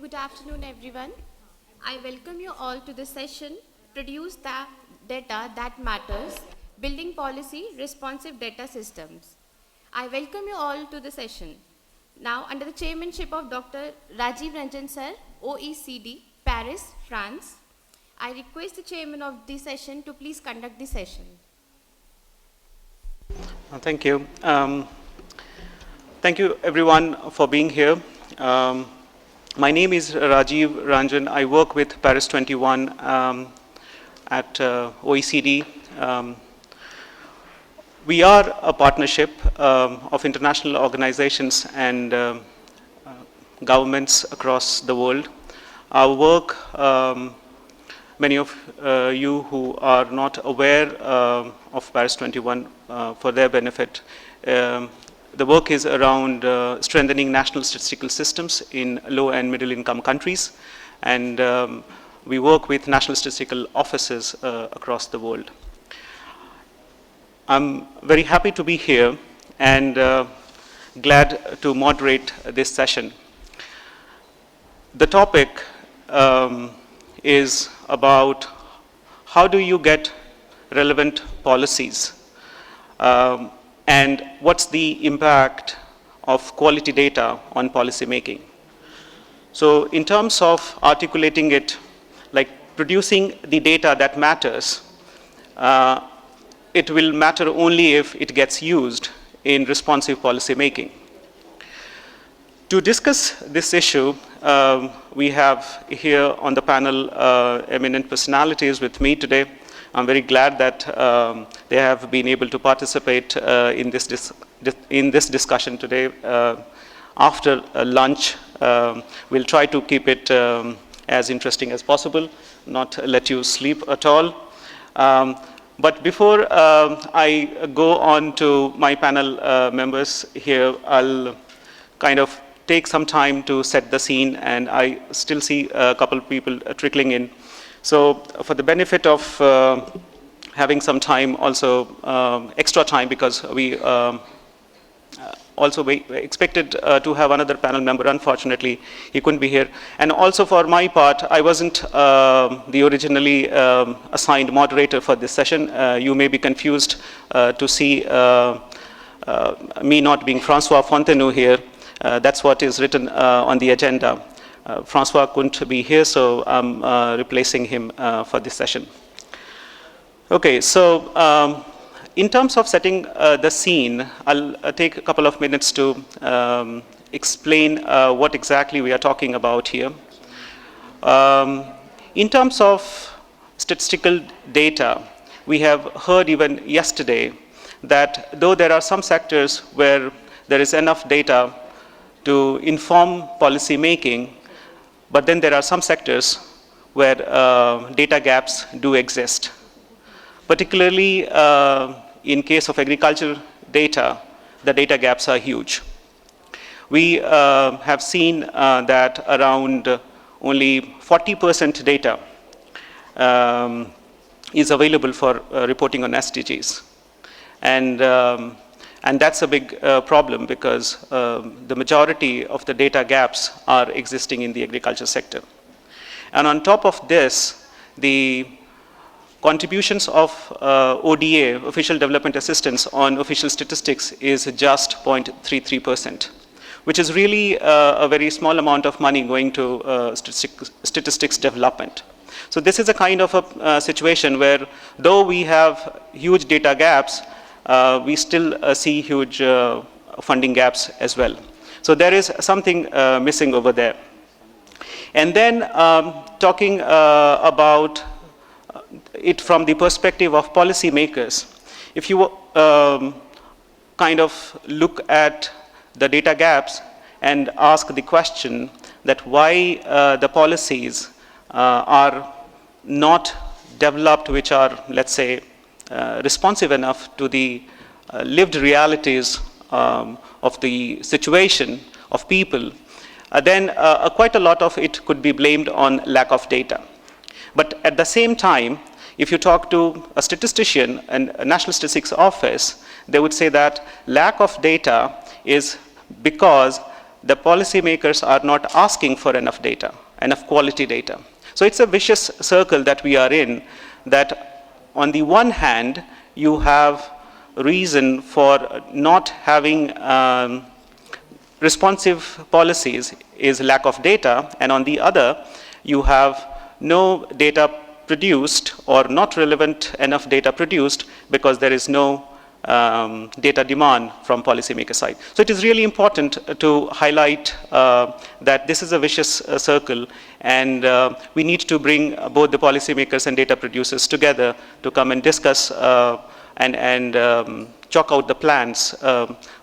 good afternoon, everyone. I welcome you all to this session, Produce the Data That Matters, Building Policy Responsive Data Systems. I welcome you all to the session. Now, under the chairmanship of Dr. Rajeev Ranjan sir, OECD, Paris, France, I request the chairman of the session to please conduct the session. Thank you. Thank you, everyone, for being here. My name is Rajeev Ranjan. I work with Paris 21 at OECD. We are a partnership of international organizations and governments across the world. Our work, many of you who are not aware of Paris 21, for their benefit, the work is around strengthening national statistical systems in low and middle income countries, and we work with national statistical offices across the world. I'm very happy to be here and glad to moderate this session. The topic is about how do you get relevant policies and what's the impact of quality data on policy making. So in terms of articulating it, like producing the data that matters, it will matter only if it gets used in responsive policy making. To discuss this issue, we have here on the panel eminent personalities with me today. I'm very glad that they have been able to participate in this discussion today. After lunch, we'll try to keep it as interesting as possible, not let you sleep at all. But before I go on to my panel members here, I'll kind of take some time to set the scene, and I still see a couple of people trickling in. So for the benefit of having some time, also extra time, because we also expected to have another panel member. Unfortunately, he couldn't be here. And also for my part, I wasn't the originally assigned moderator for this session. You may be confused to see me not being Francois Fontenot here. That's what is written on the agenda. Francois couldn't be here, so I'm replacing him for this session. Okay, so in terms of setting the scene, I'll take a couple of minutes to explain what exactly we are talking about here. In terms of statistical data, we have heard even yesterday that though there are some sectors where there is enough data to inform policy making, but then there are some sectors where data gaps do exist. Particularly in case of agriculture data, the data gaps are huge. We have seen that around only 40% data is available for reporting on SDGs. And that's a big problem, because the majority of the data gaps are existing in the agriculture sector. And on top of this, the contributions of ODA, Official Development Assistance, on official statistics is just 0.33%, which is really a very small amount of money going to statistics development. So this is a kind of a situation where, though we have huge data gaps, we still see huge funding gaps as well. So there is something missing over there. And then talking about it from the perspective of policymakers, if you kind of look at the data gaps and ask the question that why the policies are not developed, which are, let's say, responsive enough to the lived realities of the situation of people, then quite a lot of it could be blamed on lack of data. But at the same time, if you talk to a statistician and a National Statistics Office, they would say that lack of data is because the policymakers are not asking for enough data, enough quality data. So it's a vicious circle that we are in, that on the one hand, you have reason for not having responsive policies is lack of data, and on the other, you have no data produced or not relevant enough data produced because there is no data demand from policymaker side. So it is really important to highlight that this is a vicious circle, and we need to bring both the policymakers and data producers together to come and discuss and chalk out the plans,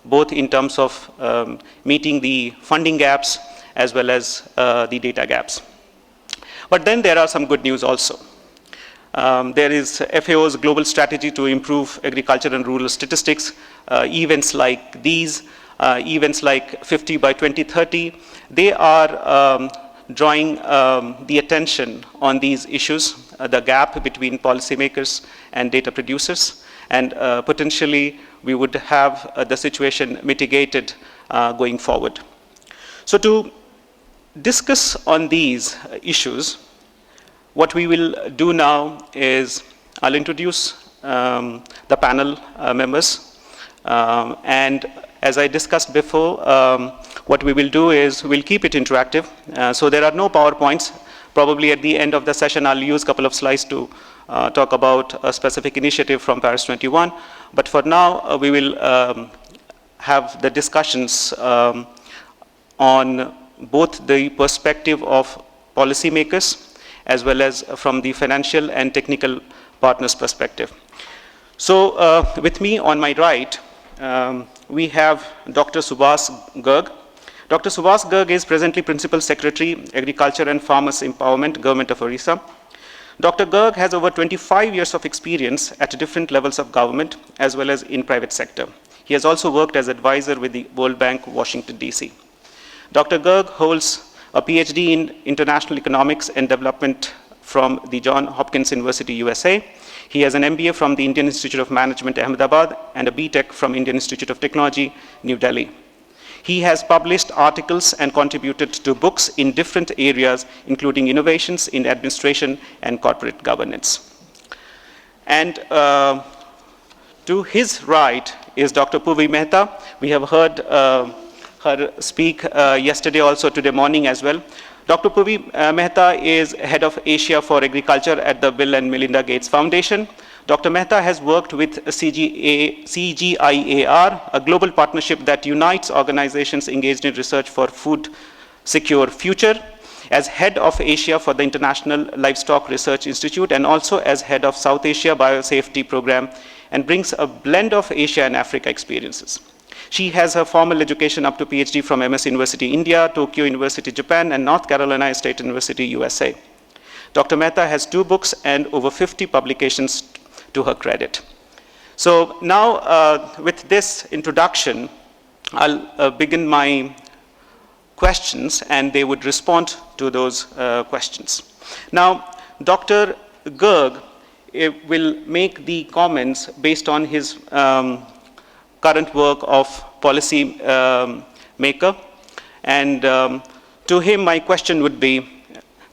both in terms of meeting the funding gaps as well as the data gaps. But then there are some good news also. There is FAO's global strategy to improve agriculture and rural statistics. Events like these, events like 50 by 2030, they are drawing the attention on these issues, the gap between policymakers and data producers, and potentially we would have the situation mitigated going forward. So to discuss on these issues, what we will do now is I'll introduce the panel members, and as I discussed before, what we will do is we'll keep it interactive. So there are no PowerPoints. Probably at the end of the session, I'll use a couple of slides to talk about a specific initiative from Paris 21. But for now, we will have the discussions on both the perspective of policymakers as well as from the financial and technical partners' perspective. So with me on my right, we have Dr. Subhas Garg. Dr. Subhas Garg is presently Principal Secretary, Agriculture and Farmers Empowerment, Government of Orissa. Dr. Garg has over 25 years of experience at different levels of government as well as in private sector. He has also worked as advisor with the World Bank, Washington, DC. Dr. Garg holds a PhD in International Economics and Development from the Johns Hopkins University, USA. He has an MBA from the Indian Institute of Management, Ahmedabad, and a BTech from Indian Institute of Technology, New Delhi. He has published articles and contributed to books in different areas, including innovations in administration and corporate governance. And to his right is Dr. Puvi Mehta. We have heard her speak yesterday, also today morning as well. Dr. Puvi Mehta is head of Asia for Agriculture at the Bill and Melinda Gates Foundation. Dr. Mehta has worked with CGIAR, a global partnership that unites organizations engaged in research for food secure future, as head of Asia for the International Livestock Research Institute, and also as head of South Asia Biosafety Program, and brings a blend of Asia and Africa experiences. She has her formal education up to PhD from MS University, India, Tokyo University, Japan, and North Carolina State University, USA. Dr. Mehta has 2 books and over 50 publications to her credit. So now, with this introduction, I'll begin my questions, and they would respond to those questions. Now, Dr. Garg will make the comments based on his current work of policy maker, and to him my question would be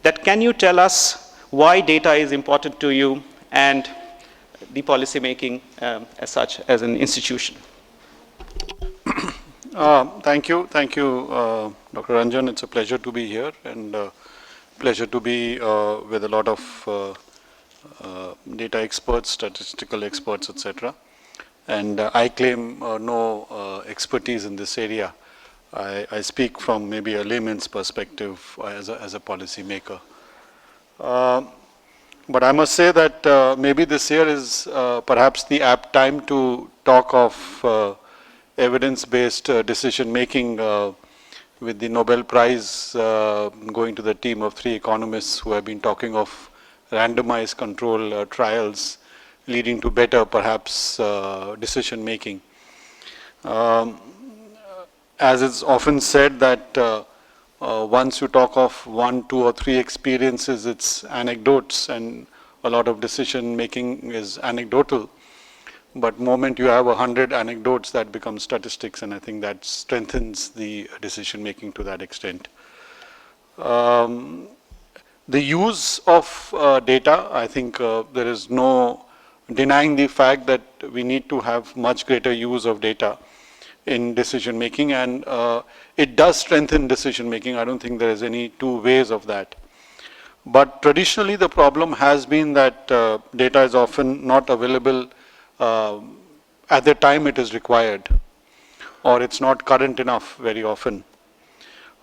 that can you tell us why data is important to you and the policy making as such as an institution? Thank you, Dr. Ranjan. It's a pleasure to be here, and pleasure to be with a lot of data experts, statistical experts, etc. And I claim no expertise in this area. I speak from maybe a layman's perspective as a policy maker. But I must say that maybe this year is perhaps the apt time to talk of evidence-based decision making with the Nobel Prize going to the team of 3 economists who have been talking of randomized control trials leading to better, perhaps, decision making. As it's often said that once you talk of 1, 2, or 3 experiences, it's anecdotes, and a lot of decision making is anecdotal. but moment you have 100 anecdotes, that becomes statistics, and I think that strengthens the decision making to that extent. The use of data, I think there is no denying the fact that we need to have much greater use of data in decision making, and it does strengthen decision making. I don't think there is any two ways of that. But traditionally the problem has been that data is often not available at the time it is required, or it's not current enough very often.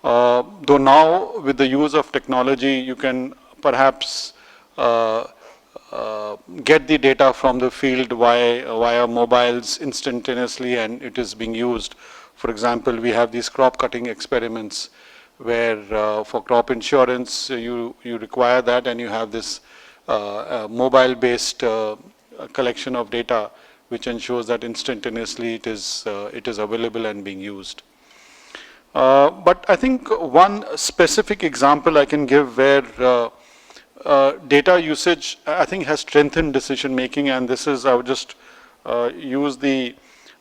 Though now with the use of technology you can perhaps get the data from the field via mobiles instantaneously, and it is being used. For example, we have these crop cutting experiments where for crop insurance you require that, and you have this mobile based collection of data which ensures that instantaneously it is available and being used. But I think one specific example I can give where data usage, I think, has strengthened decision making, and this is, I would just use the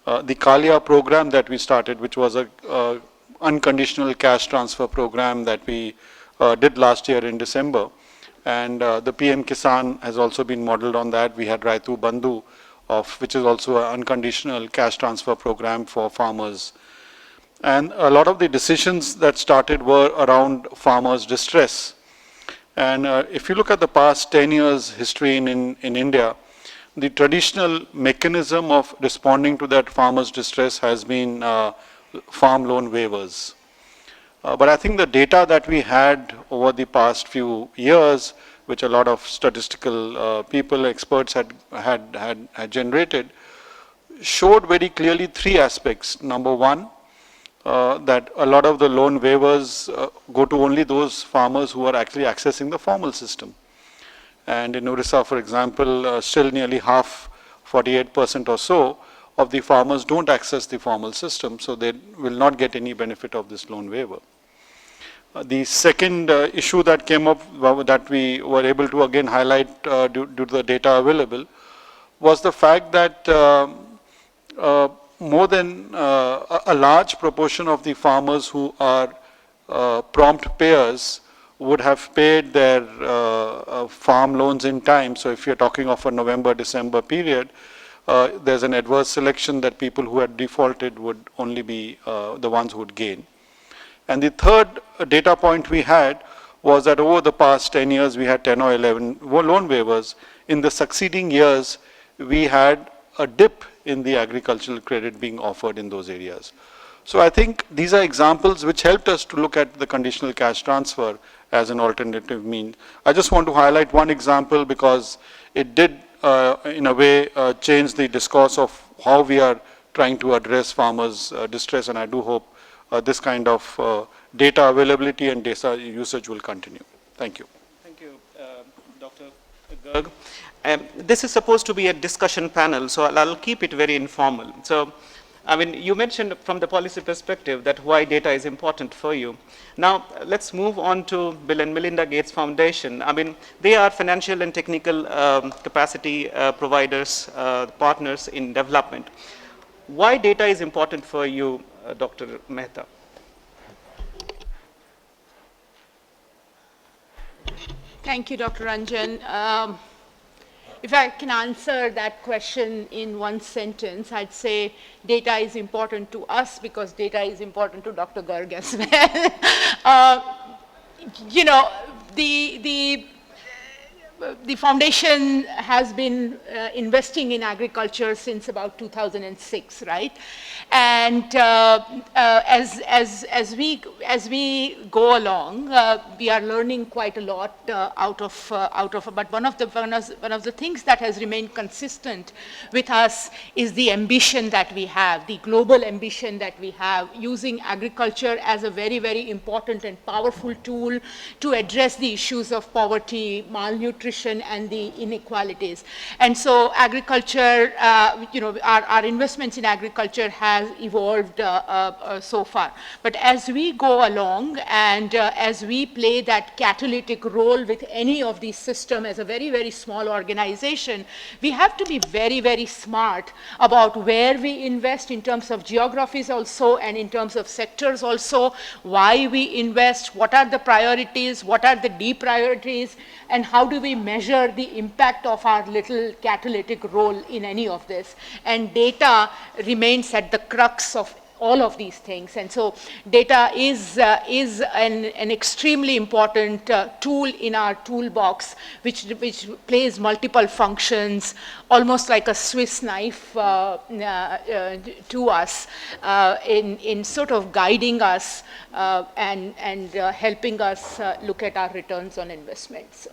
Kalia program that we started, which was a unconditional cash transfer program that we did last year in December, and the PM Kisan has also been modeled on that. We had Raitu Bandhu, which is also an unconditional cash transfer program for farmers. And a lot of the decisions that started were around farmers' distress. And if you look at the past 10 years history in India, the traditional mechanism of responding to that farmers' distress has been farm loan waivers. But I think the data that we had over the past few years, which a lot of statistical people, experts had generated, showed very clearly three aspects. Number one, that a lot of the loan waivers go to only those farmers who are actually accessing the formal system. And in Orissa, for example, still nearly half, 48% or so, of the farmers don't access the formal system, so they will not get any benefit of this loan waiver. The second issue that came up that we were able to again highlight due to the data available was the fact that more than a large proportion of the farmers who are prompt payers would have paid their farm loans in time. So if you're talking of a November-December period, there's an adverse selection that people who had defaulted would only be the ones who would gain. And the third data point we had was that over the past 10 years, we had 10 or 11 loan waivers. In the succeeding years, we had a dip in the agricultural credit being offered in those areas. So I think these are examples which helped us to look at the conditional cash transfer as an alternative mean. I just want to highlight one example because it did, in a way, change the discourse of how we are trying to address farmers' distress, and I do hope this kind of data availability and data usage will continue. Thank you. Thank you, Dr. Garg. This is supposed to be a discussion panel, so I'll keep it very informal. So, I mean, you mentioned from the policy perspective that why data is important for you. Now, let's move on to Bill and Melinda Gates Foundation. I mean, they are financial and technical capacity providers, partners in development. Why data is important for you, Dr. Mehta? Thank you, Dr. Ranjan. If I can answer that question in one sentence, I'd say data is important to us because data is important to Dr. Garg as well. You know, the foundation has been investing in agriculture since about 2006, right? And as we go along, we are learning quite a lot out of. But one of the things that has remained consistent with us is the ambition that we have, the global ambition that we have, using agriculture as a very, very important and powerful tool to address the issues of poverty, malnutrition, nutrition and the inequalities. And so agriculture, our investments in agriculture has evolved so far. But as we go along and as we play that catalytic role with any of these systems as a very, very small organization, we have to be very, very smart about where we invest in terms of geographies also and in terms of sectors also, why we invest, what are the priorities, what are the depriorities, and how do we measure the impact of our little catalytic role in any of this. And data remains at the crux of all of these things. And so data is an extremely important tool in our toolbox, which plays multiple functions, almost like a Swiss knife to us in sort of guiding us and helping us look at our returns on investments.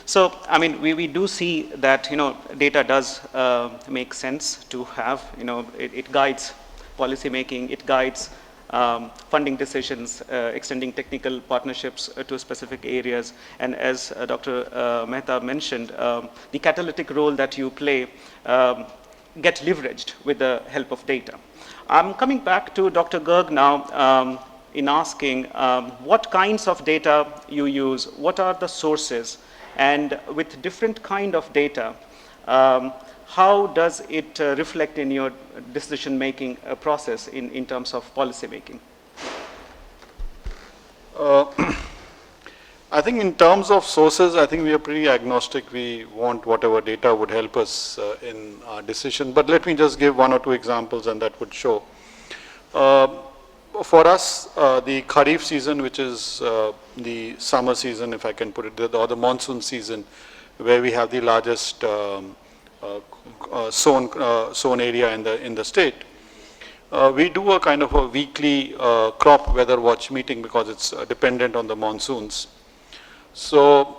So, I mean, we do see that, data does make sense to have, it guides policy making, it guides funding decisions, extending technical partnerships to specific areas. And as Dr. Mehta mentioned, the catalytic role that you play get leveraged with the help of data. I'm coming back to Dr. Garg now in asking what kinds of data you use, what are the sources, and with different kind of data, how does it reflect in your decision-making process in terms of policy making? I think in terms of sources, I think we are pretty agnostic. We want whatever data would help us in our decision. But let me just give one or two examples and that would show. For us, the Kharif season, which is the summer season, if I can put it, or the monsoon season, where we have the largest sown area in the state. We do a kind of a weekly crop weather watch meeting because it's dependent on the monsoons. So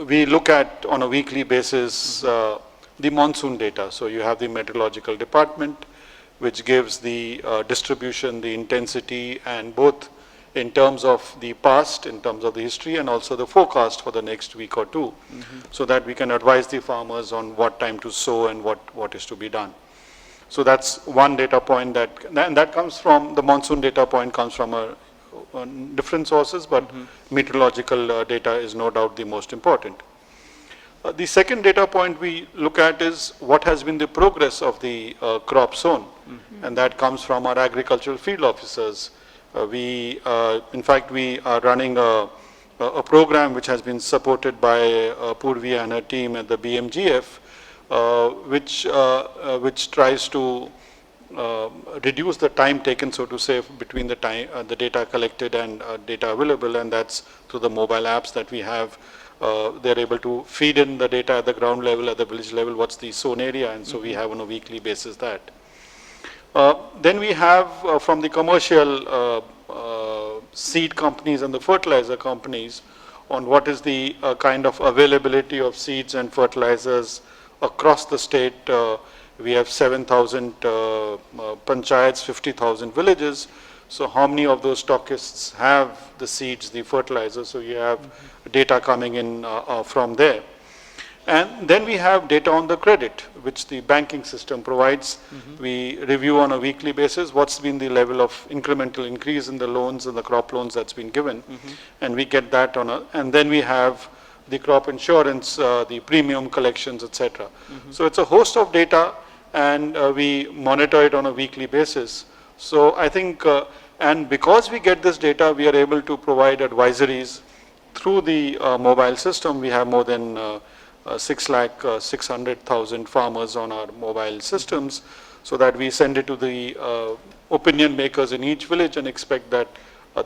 we look at on a weekly basis the monsoon data. So you have the meteorological department, which gives the distribution, the intensity, and both in terms of the past, in terms of the history, and also the forecast for the next week or two, so that we can advise the farmers on what time to sow and what is to be done. So that's one data point that comes from, the monsoon data point comes from different sources, but meteorological data is no doubt the most important. The second data point we look at is what has been the progress of the crop sown, and that comes from our agricultural field officers. In fact, we are running a program which has been supported by Purvi and her team at the BMGF, which tries to reduce the time taken, so to say, between the time the data collected and data available, and that's through the mobile apps that we have. They're able to feed in the data at the ground level, at the village level, what's the sown area, and so we have on a weekly basis that. Then we have from the commercial seed companies and the fertilizer companies on what is the kind of availability of seeds and fertilizers across the state. We have 7,000 panchayats, 50,000 villages. So how many of those stockists have the seeds, the fertilizers? So you have data coming in from there. And then we have data on the credit, which the banking system provides. We review on a weekly basis what's been the level of incremental increase in the loans and the crop loans that's been given. And we get that and then we have the crop insurance, the premium collections, etc. So it's a host of data, and we monitor it on a weekly basis. So I think, and because we get this data, we are able to provide advisories through the mobile system. We have more than 600,000 farmers on our mobile systems, so that we send it to the opinion makers in each village and expect that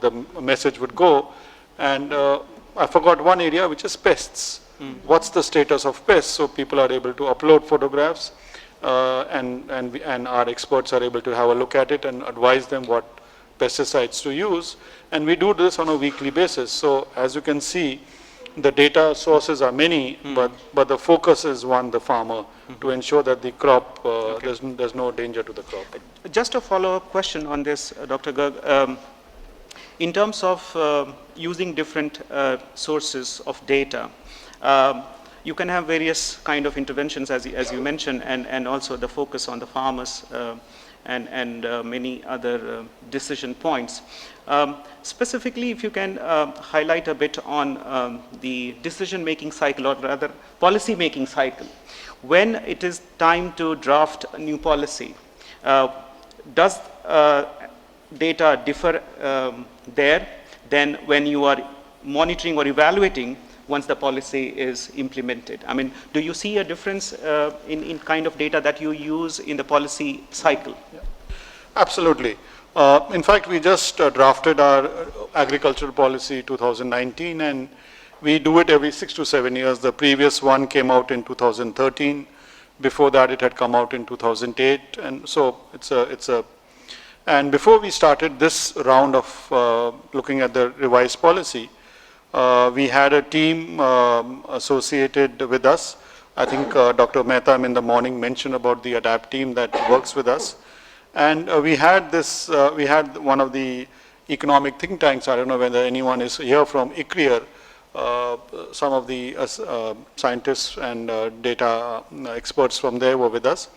the message would go. And I forgot one area, which is pests. What's the status of pests? So people are able to upload photographs, and our experts are able to have a look at it and advise them what pesticides to use. And we do this on a weekly basis. So as you can see, the data sources are many, but the focus is one, the farmer, to ensure that the crop, there's no danger to the crop. Just a follow-up question on this, Dr. Garg. In terms of using different sources of data, You can have various kind of interventions, as you mentioned, and also the focus on the farmers and many other decision points. Specifically, if you can highlight a bit on the decision-making cycle, or rather policy-making cycle. When it is time to draft a new policy, does data differ there than when you are monitoring or evaluating once the policy is implemented? I mean, do you see a difference in kind of data that you use in the policy cycle? Yeah. Absolutely. In fact, we just drafted our agricultural policy 2019, and we do it every 6 to 7 years. The previous one came out in 2013. Before that, it had come out in 2008, and so and before we started this round of looking at the revised policy, we had a team associated with us. I think Dr. Mehta in the morning mentioned about the ADAPT team that works with us. And we had one of the economic think tanks. I don't know whether anyone is here from ICRIER. Some of the scientists and data experts from there were with us.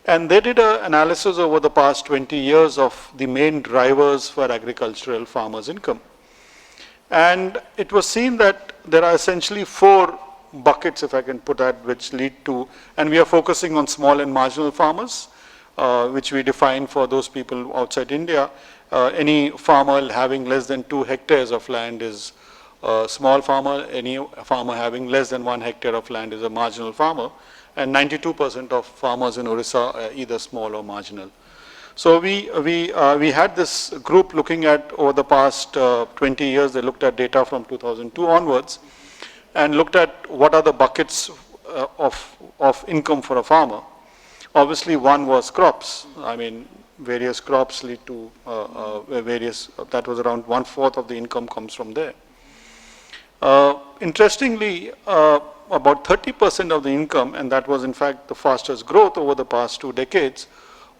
And they did an analysis over the past 20 years of the main drivers for agricultural farmers' income. And it was seen that there are essentially 4 buckets, if I can put that, which lead to, and we are focusing on small and marginal farmers, which we define for those people outside India. Any farmer having less than 2 hectares of land is a small farmer. Any farmer having less than 1 hectare of land is a marginal farmer. And 92% of farmers in Orissa are either small or marginal. So we had this group looking at over the past 20 years. They looked at data from 2002 onwards and looked at what are the buckets of income for a farmer. Obviously, one was crops. I mean, various crops lead to that was around 1/4 of the income comes from there. Interestingly, about 30% of the income, and that was in fact the fastest growth over the past 2 decades,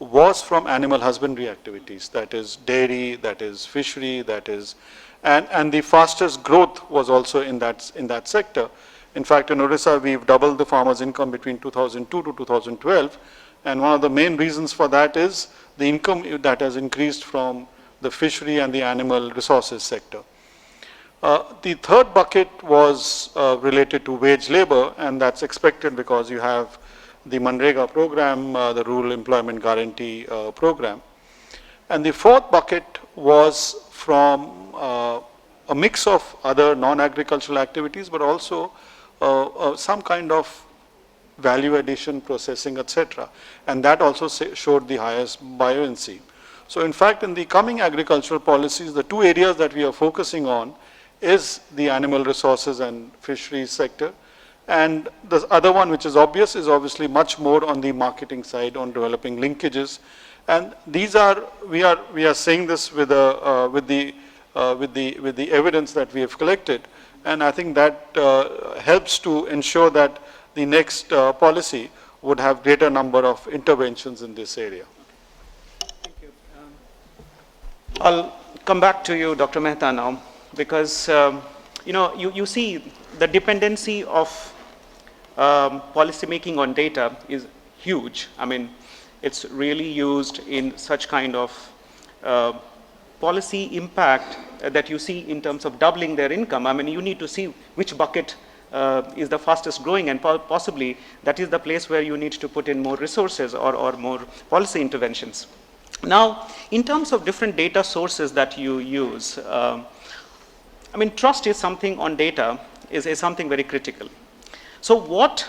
was from animal husbandry activities. That is dairy, that is fishery, that is, and the fastest growth was also in that sector. In fact, in Orissa, we've doubled the farmers' income between 2002 to 2012. And one of the main reasons for that is the income that has increased from the fishery and the animal resources sector. The third bucket was related to wage labor, and that's expected because you have the Manrega program, the Rural Employment Guarantee program. And the fourth bucket was from a mix of other non-agricultural activities, but also some kind of value addition, processing, etc. And that also showed the highest buoyancy. So in fact, in the coming agricultural policies, the 2 areas that we are focusing on is the animal resources and fisheries sector. And the other one, which is obvious, is obviously much more on the marketing side, on developing linkages. And these are, we are saying this with the evidence that we have collected. And I think that helps to ensure that the next policy would have greater number of interventions in this area. Thank you. I'll come back to you, Dr. Mehta, now, because you see the dependency of policy making on data is huge. I mean, it's really used in such kind of policy impact that you see in terms of doubling their income. I mean, you need to see which bucket is the fastest growing, and possibly that is the place where you need to put in more resources or more policy interventions. Now, in terms of different data sources that you use, I mean, trust is something on data is something very critical. So what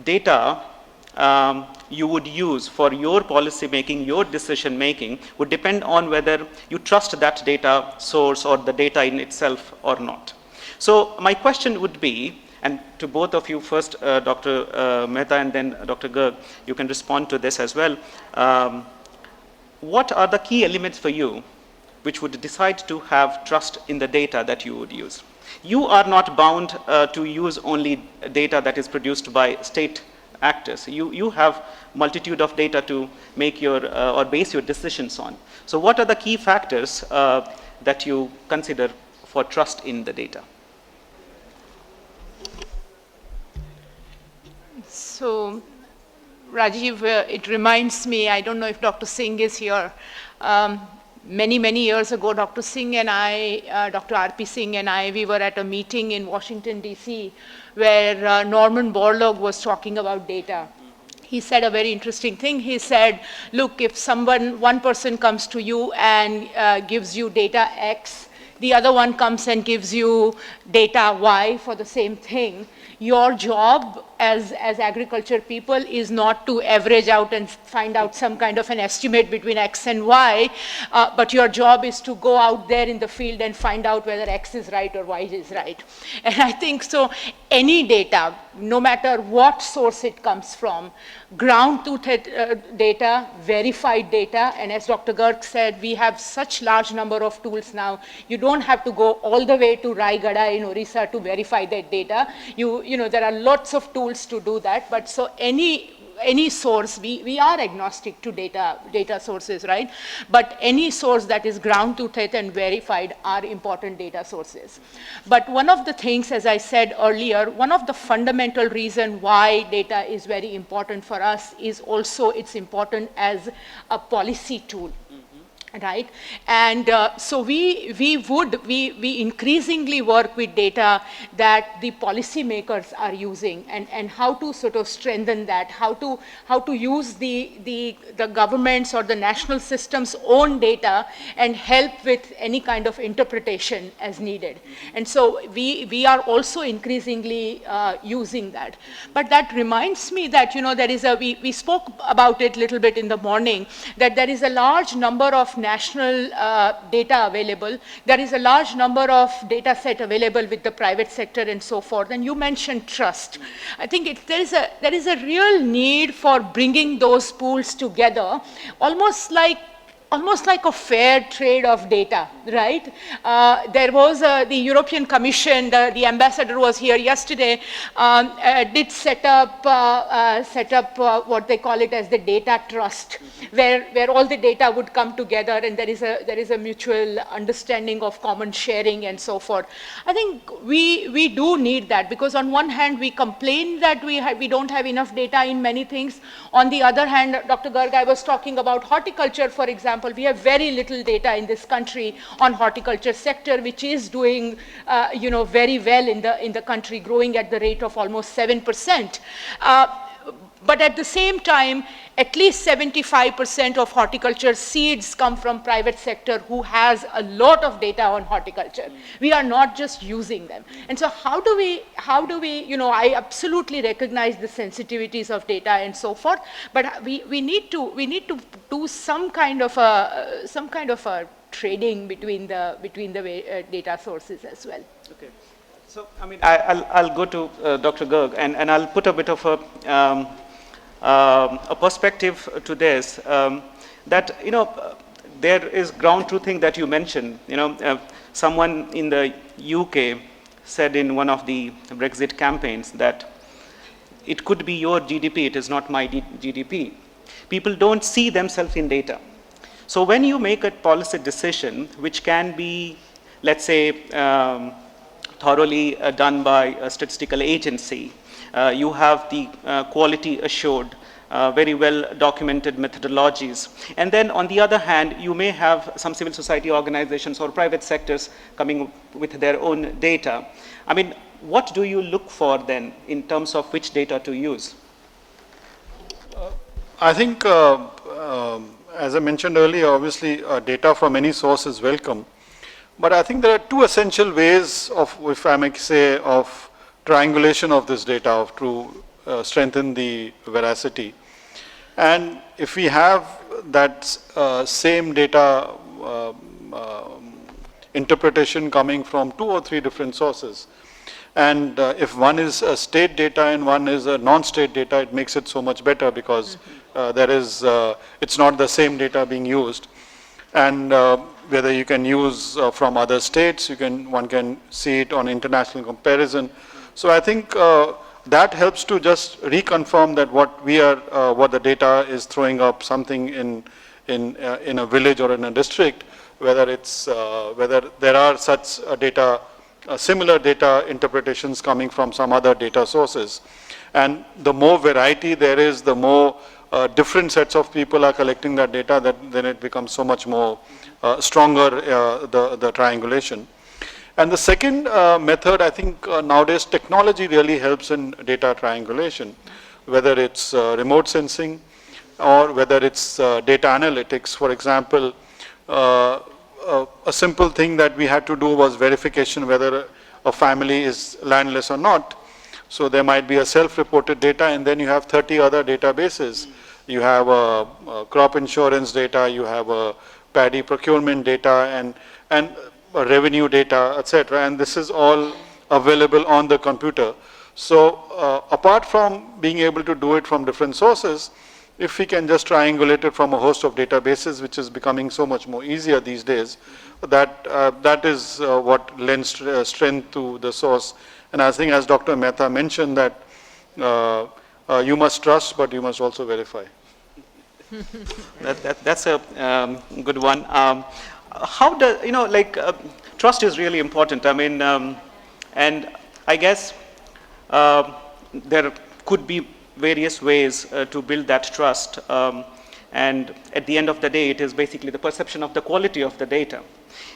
data you would use for your policy making, your decision making, would depend on whether you trust that data source or the data in itself or not. So my question would be, and to both of you first, Dr. Mehta and then Dr. Garg, you can respond to this as well. What are the key elements for you which would decide to have trust in the data that you would use? You are not bound to use only data that is produced by state actors. You have multitude of data to make your or base your decisions on. So what are the key factors that you consider for trust in the data? So, Rajeev, it reminds me, I don't know if Dr. Singh is here. Many years ago, Dr. Singh and I, Dr. R.P. Singh and I, we were at a meeting in Washington, D.C., where Norman Borlaug was talking about data. He said a very interesting thing. He said, look, if one person comes to you and gives you data X, the other one comes and gives you data Y for the same thing, your job as agriculture people is not to average out and find out some kind of an estimate between X and Y, but your job is to go out there in the field and find out whether X is right or Y is right. And I think so any data, no matter what source it comes from, ground truth data, verified data, and as Dr. Garg said, we have such large number of tools now, you don't have to go all the way to Raigada in Orissa to verify that data. You know, there are lots of tools to do that, but so any source, we are agnostic to data sources, right? But any source that is ground truth and verified are important data sources. But one of the things, as I said earlier, one of the fundamental reason why data is very important for us is also it's important as a policy tool. Right, and so we increasingly work with data that the policymakers are using, and how to sort of strengthen that, how to use the government's or the national system's own data and help with any kind of interpretation as needed. And so we are also increasingly using that. But that reminds me that, you know, there is we spoke about it a little bit in the morning, that there is a large number of national data available. There is a large number of data set available with the private sector and so forth. And you mentioned trust. I think there is a real need for bringing those pools together, almost like a fair trade of data, right? There was the European Commission, the ambassador was here yesterday, did set up what they call it as the data trust, where all the data would come together, and there is a mutual understanding of common sharing and so forth. I think we do need that, because on one hand we complain that we don't have enough data in many things. On the other hand, Dr. Garg, I was talking about horticulture, for example. We have very little data in this country on horticulture sector, which is doing, very well in the country, growing at the rate of almost 7%. But at the same time, at least 75% of horticulture seeds come from private sector who has a lot of data on horticulture. We are not just using them. And so how do we, I absolutely recognize the sensitivities of data and so forth, but we need to do some kind of a trading between the data sources as well. Okay. So, I mean, I'll go to Dr. Garg, and I'll put a bit of a perspective to this, that, there is ground truthing that you mentioned. Someone in the UK said in one of the Brexit campaigns that it could be your GDP, it is not my GDP. People don't see themselves in data. So when you make a policy decision, which can be, let's say, thoroughly done by a statistical agency, you have the quality assured, very well documented methodologies. And then on the other hand, you may have some civil society organizations or private sectors coming with their own data. I mean, what do you look for then in terms of which data to use? I think, as I mentioned earlier, obviously data from any source is welcome. But I think there are two essential ways of, if I may say, of triangulation of this data to strengthen the veracity. And if we have that same data interpretation coming from 2 or 3 different sources, and if one is a state data and one is a non-state data, it makes it so much better, because it's not the same data being used. And whether you can use from other states, one can see it on international comparison. So I think that helps to just reconfirm that what the data is throwing up something in a village or in a district, whether there are such data, similar data interpretations coming from some other data sources. And the more variety there is, the more different sets of people are collecting that data, then it becomes so much more stronger, the triangulation. And the second method, I think nowadays technology really helps in data triangulation, whether it's remote sensing or whether it's data analytics. For example, a simple thing that we had to do was verification whether a family is landless or not. So there might be a self-reported data, and then you have 30 other databases. You have crop insurance data, you have paddy procurement data, and revenue data, etc. And this is all available on the computer. So apart from being able to do it from different sources, if we can just triangulate it from a host of databases, which is becoming so much more easier these days, that is what lends strength to the source. And I think, as Dr. Mehta mentioned, that you must trust, but you must also verify. That's a good one. How does, trust is really important. I mean, and I guess there could be various ways to build that trust. And at the end of the day, it is basically the perception of the quality of the data.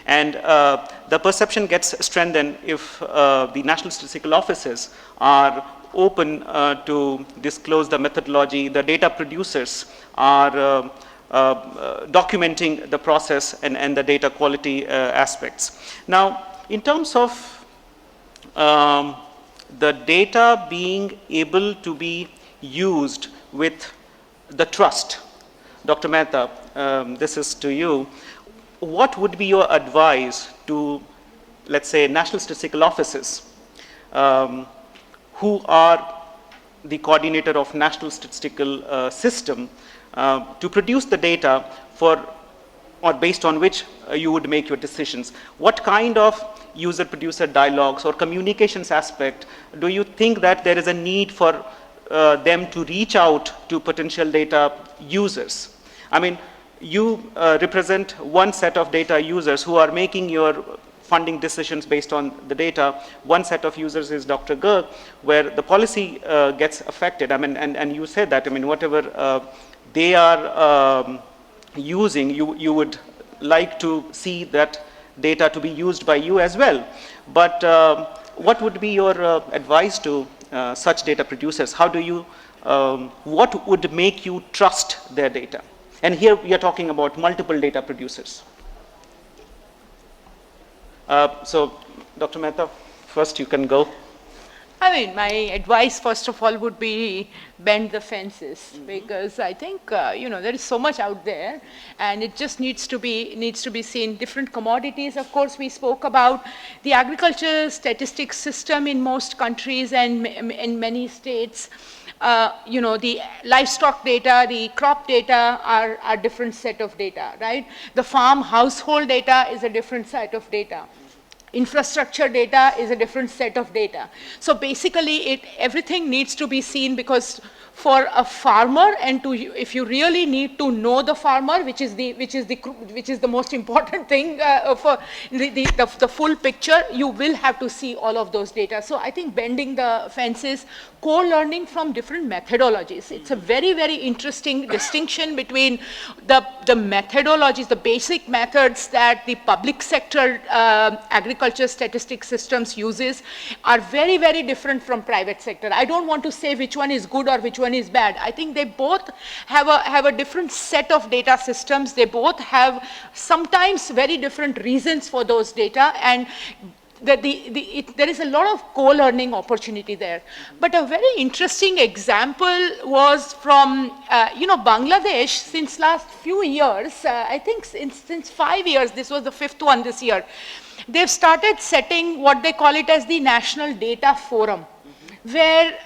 And the perception gets strengthened if the National Statistical Offices are open to disclose the methodology. The data producers are documenting the process and the data quality aspects. Now, in terms of the data being able to be used with the trust, Dr. Mehta, this is to you. What would be your advice to, let's say, National Statistical Offices who are the coordinator of National Statistical System to produce the data for, or based on which you would make your decisions? What kind of user-producer dialogues or communications aspect do you think that there is a need for them to reach out to potential data users? I mean, you represent one set of data users who are making your funding decisions based on the data. One set of users is Dr. Garg, where the policy gets affected. I mean, and you said that, I mean, whatever they are using, you would like to see that data to be used by you as well. But what would be your advice to such data producers? How do you, what would make you trust their data? And here we are talking about multiple data producers. So, Dr. Mehta, first you can go. I mean, my advice, first of all, would be bend the fences, because I think, there is so much out there, and it just needs to be seen. Different commodities, of course, we spoke about. The agriculture statistics system in most countries and in many states, the livestock data, the crop data are different set of data, right? The farm household data is a different set of data. Infrastructure data is a different set of data. So basically, everything needs to be seen, because for a farmer, and if you really need to know the farmer, which is the most important thing for the full picture, you will have to see all of those data. So I think bending the fences, co-learning from different methodologies. It's a very, very interesting distinction between the methodologies, the basic methods that the public sector agriculture statistics systems uses are very, very different from private sector. I don't want to say which one is good or which one is bad. I think they both have a different set of data systems. They both have sometimes very different reasons for those data, and there is a lot of co-learning opportunity there. But a very interesting example was from, Bangladesh. Since last few years, I think since 5 years, this was the 5th one this year, they've started setting what they call it as the National Data Forum, where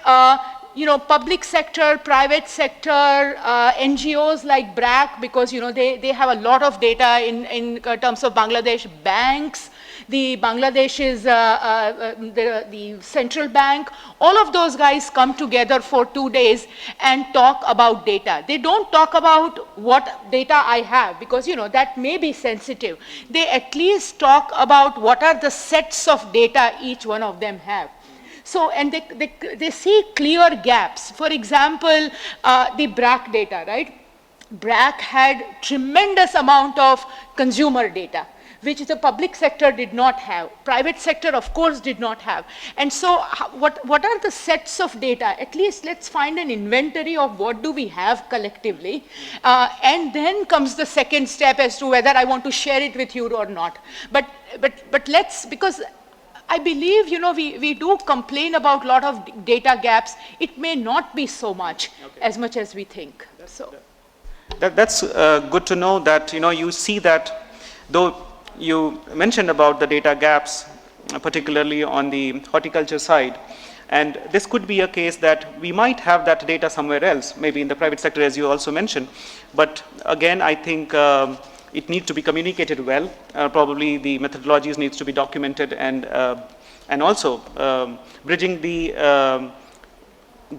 public sector, private sector, NGOs like BRAC, because they have a lot of data in terms of Bangladesh, banks, the Bangladesh's the central bank, all of those guys come together for 2 days and talk about data. They don't talk about what data I have, because that may be sensitive. They at least talk about what are the sets of data each one of them have. So, and they see clear gaps. For example, the BRAC data, right? BRAC had tremendous amount of consumer data, which the public sector did not have. Private sector, of course, did not have. And so what are the sets of data? At least let's find an inventory of what do we have collectively. And then comes the second step as to whether I want to share it with you or not. But let's, because I believe, you know, we do complain about a lot of data gaps. It may not be so much, as much as we think. So. That's good to know that, you know, you see that, though you mentioned about the data gaps, particularly on the horticulture side, and this could be a case that we might have that data somewhere else, maybe in the private sector, as you also mentioned. But again, I think it needs to be communicated well. Probably the methodologies needs to be documented, and also bridging the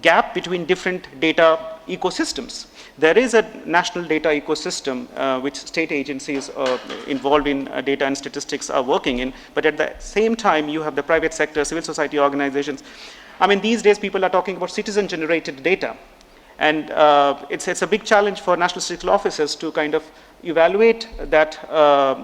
gap between different data ecosystems. There is a national data ecosystem which state agencies involved in data and statistics are working in, but at the same time you have the private sector, civil society organizations. I mean, these days people are talking about citizen-generated data, and it's a big challenge for national statistical officers to kind of evaluate that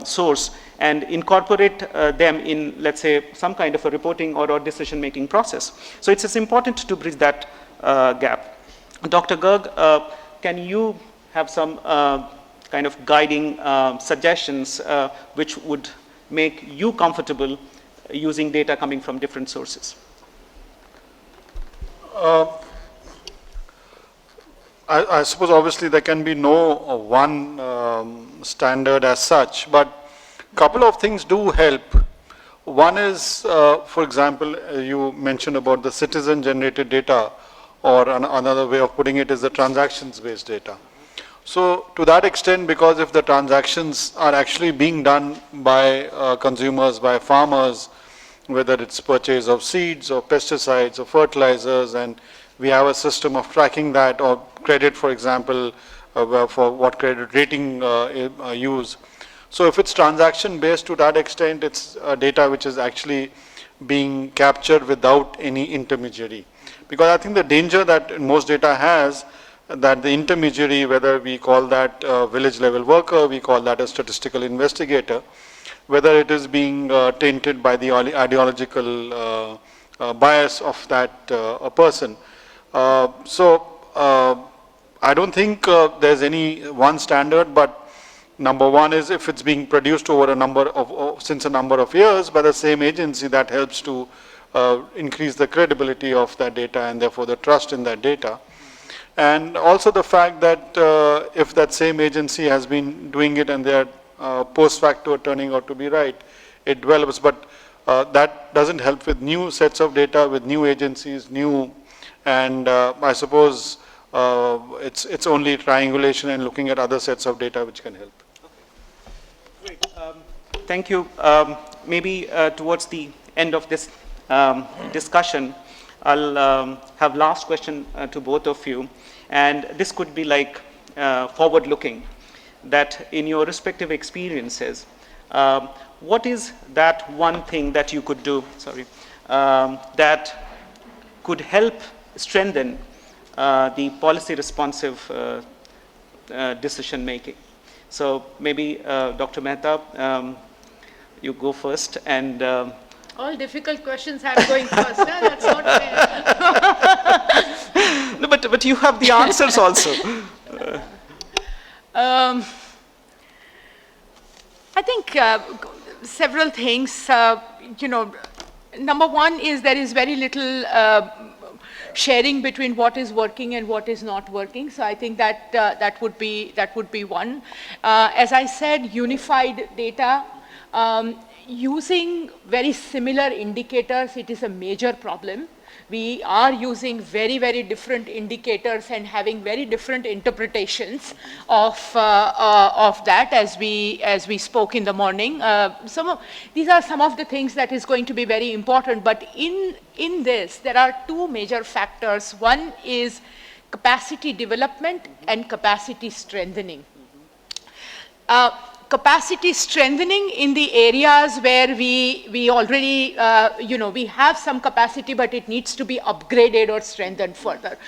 source and incorporate them in, let's say, some kind of a reporting or decision-making process. So it's important to bridge that gap. Dr. Garg, can you have some kind of guiding suggestions which would make you comfortable using data coming from different sources? I suppose obviously there can be no one standard as such, but a couple of things do help. One is, for example, you mentioned about the citizen-generated data, or another way of putting it is the transactions-based data. So to that extent, because if the transactions are actually being done by consumers, by farmers, whether it's purchase of seeds or pesticides or fertilizers, and we have a system of tracking that, or credit, for example, for what credit rating use. So if it's transaction based, to that extent, it's data which is actually being captured without any intermediary. Because I think the danger that most data has, that the intermediary, whether we call that a village level worker, we call that a statistical investigator, whether it is being tainted by the ideological bias of that person. So I don't think there's any one standard, but number one is if it's being produced over since a number of years by the same agency, that helps to increase the credibility of that data and therefore the trust in that data. And also the fact that if that same agency has been doing it and they are post facto turning out to be right, it develops. But that doesn't help with new sets of data, with new agencies, and I suppose it's only triangulation and looking at other sets of data which can help. Okay. Great. Thank you. Maybe towards the end of this discussion, I'll have last question to both of you, and this could be like forward-looking, that in your respective experiences, what is that one thing that you could do, that could help strengthen the policy responsive decision making? So maybe Dr. Mehta, you go first, and all difficult questions I'm going first. Huh? That's not fair. No, but you have the answers also. I think several things. You know, number one is there is very little sharing between what is working and what is not working. So I think that that would be one. As I said, unified data. Using very similar indicators, it is a major problem. We are using very, very different indicators and having very different interpretations of that, as we spoke in the morning. These are some of the things that is going to be very important. But in this, there are two major factors. One is capacity development and capacity strengthening. capacity strengthening in the areas where we already, we have some capacity, but it needs to be upgraded or strengthened further.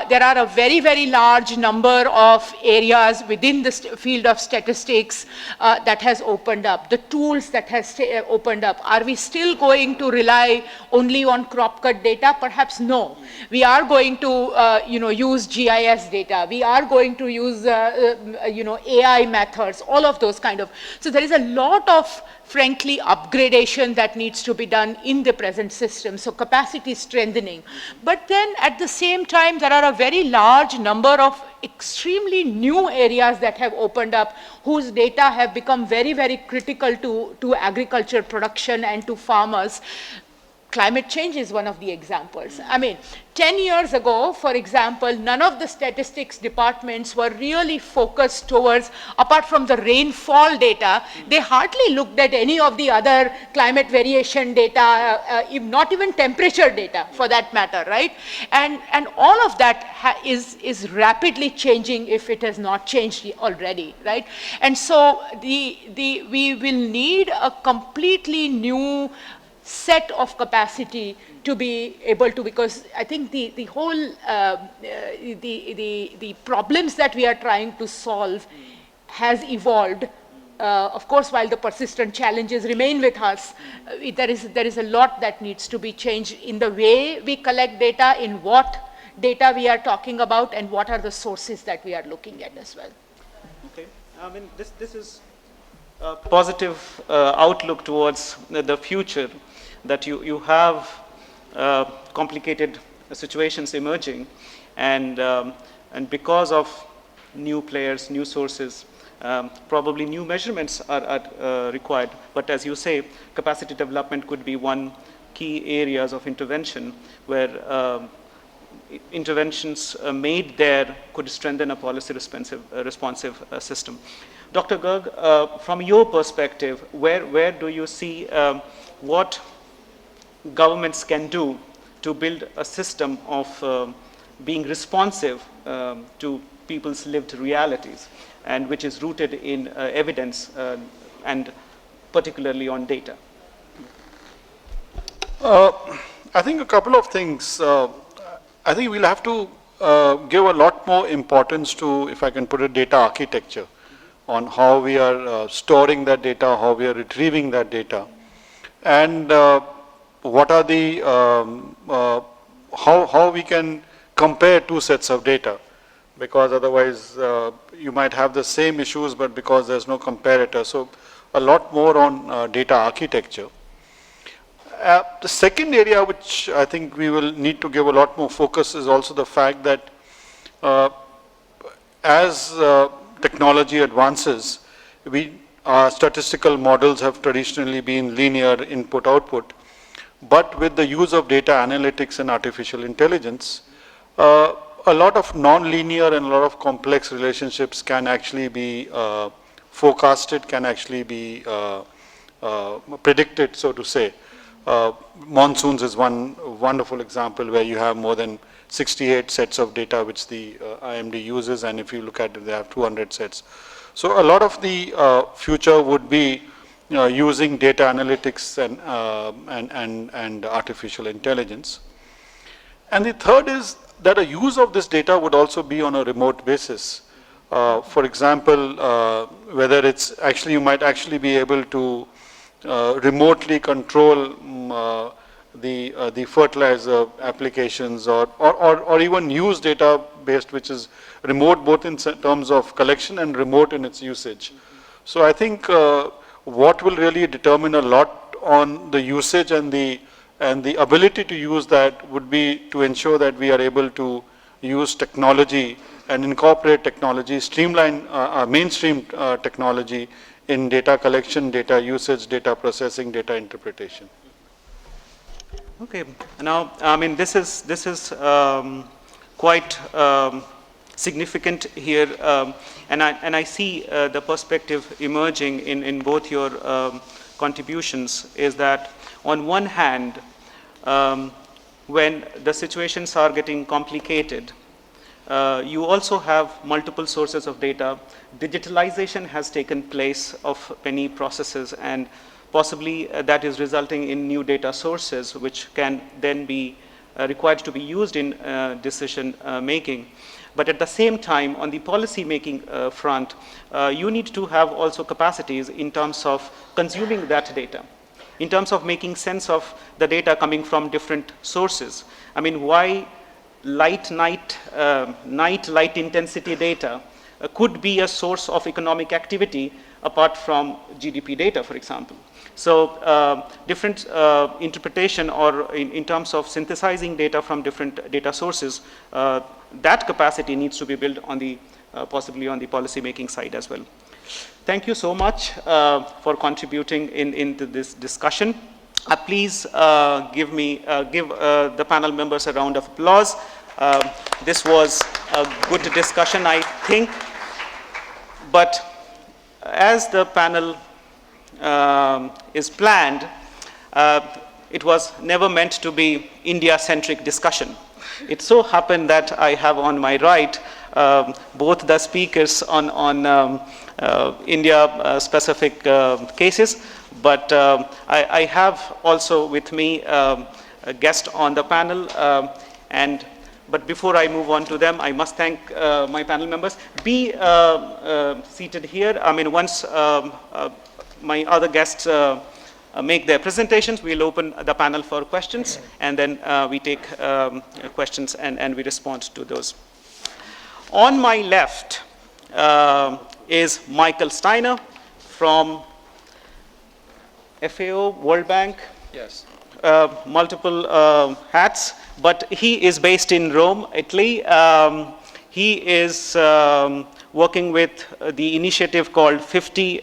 There are a very, very large number of areas within the field of statistics that has opened up, the tools that has opened up. Are we still going to rely only on crop cut data? Perhaps no. We are going to, use GIS data. We are going to use, AI methods, all of those kind of. So there is a lot of, frankly, upgradation that needs to be done in the present system. So capacity strengthening. But then at the same time, there are a very large number of extremely new areas that have opened up, whose data have become very, very critical to agriculture production and to farmers. Climate change is one of the examples. I mean, 10 years ago, for example, none of the statistics departments were really focused towards, apart from the rainfall data, they hardly looked at any of the other climate variation data, not even temperature data for that matter, right? And all of that is rapidly changing if it has not changed already, right? And so we will need a completely new set of capacity to be able to, because I think the whole, the problems that we are trying to solve has evolved. Of course, while the persistent challenges remain with us, there is a lot that needs to be changed in the way we collect data, in what data we are talking about, and what are the sources that we are looking at as well. Okay, I mean, this is a positive outlook towards the future, that you have complicated situations emerging, and because of new players, new sources, probably new measurements are required. But as you say, capacity development could be one key areas of intervention, where interventions made there could strengthen a policy responsive system. Dr. Garg, from your perspective, where do you see what governments can do to build a system of being responsive to people's lived realities, and which is rooted in evidence and particularly on data? I think a couple of things. I think we'll have to give a lot more importance to, if I can put it, data architecture, on how we are storing that data, how we are retrieving that data, and what are the, how we can compare two sets of data, because otherwise you might have the same issues, but because there's no comparator. So a lot more on data architecture. The second area which I think we will need to give a lot more focus is also the fact that as technology advances, our statistical models have traditionally been linear input-output. But with the use of data analytics and artificial intelligence, a lot of non-linear and a lot of complex relationships can actually be forecasted, can actually be predicted, so to say. Monsoons is one wonderful example where you have more than 68 sets of data which the IMD uses, and if you look at it, they have 200 sets. So a lot of the future would be using data analytics and artificial intelligence. And the third is that a use of this data would also be on a remote basis. For example, whether it's actually, you might actually be able to remotely control the fertilizer applications, or even use data based, which is remote both in terms of collection and remote in its usage. So I think what will really determine a lot on the usage and the ability to use that would be to ensure that we are able to use technology and incorporate technology, streamline mainstream technology in data collection, data usage, data processing, data interpretation. Okay. Now, I mean, this is quite significant here, and I see the perspective emerging in both your contributions, is that on one hand, when the situations are getting complicated, You also have multiple sources of data. Digitalization has taken place of many processes, and possibly that is resulting in new data sources which can then be required to be used in decision making. But at the same time, on the policy making front, you need to have also capacities in terms of consuming that data, in terms of making sense of the data coming from different sources. I mean, why light intensity data could be a source of economic activity apart from GDP data, for example. So different interpretation, or in terms of synthesizing data from different data sources, that capacity needs to be built on the possibly on the policy making side as well. Thank you so much for contributing into this discussion. Please give the panel members a round of applause. This was a good discussion, I think. But as the panel is planned, it was never meant to be India-centric discussion. It so happened that I have on my right both the speakers on India-specific cases, but I have also with me a guest on the panel, but before I move on to them, I must thank my panel members. Be seated here. I mean, once my other guests make their presentations, we'll open the panel for questions, and then we take questions and we respond to those. On my left is Michael Steiner from FAO, World Bank. Yes. Multiple hats, but he is based in Rome, Italy. He is working with the initiative called 50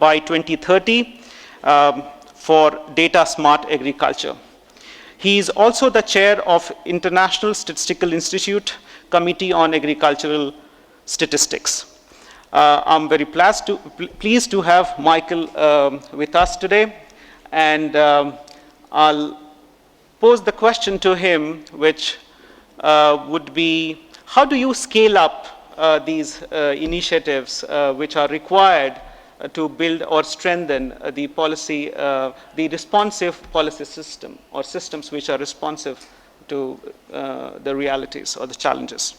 by 2030 for data smart agriculture. He is also the chair of International Statistical Institute Committee on Agricultural Statistics. I'm very pleased to have Michael with us today, and I'll pose the question to him, which would be, how do you scale up these initiatives which are required to build or strengthen the policy, the responsive policy system, or systems which are responsive to the realities or the challenges?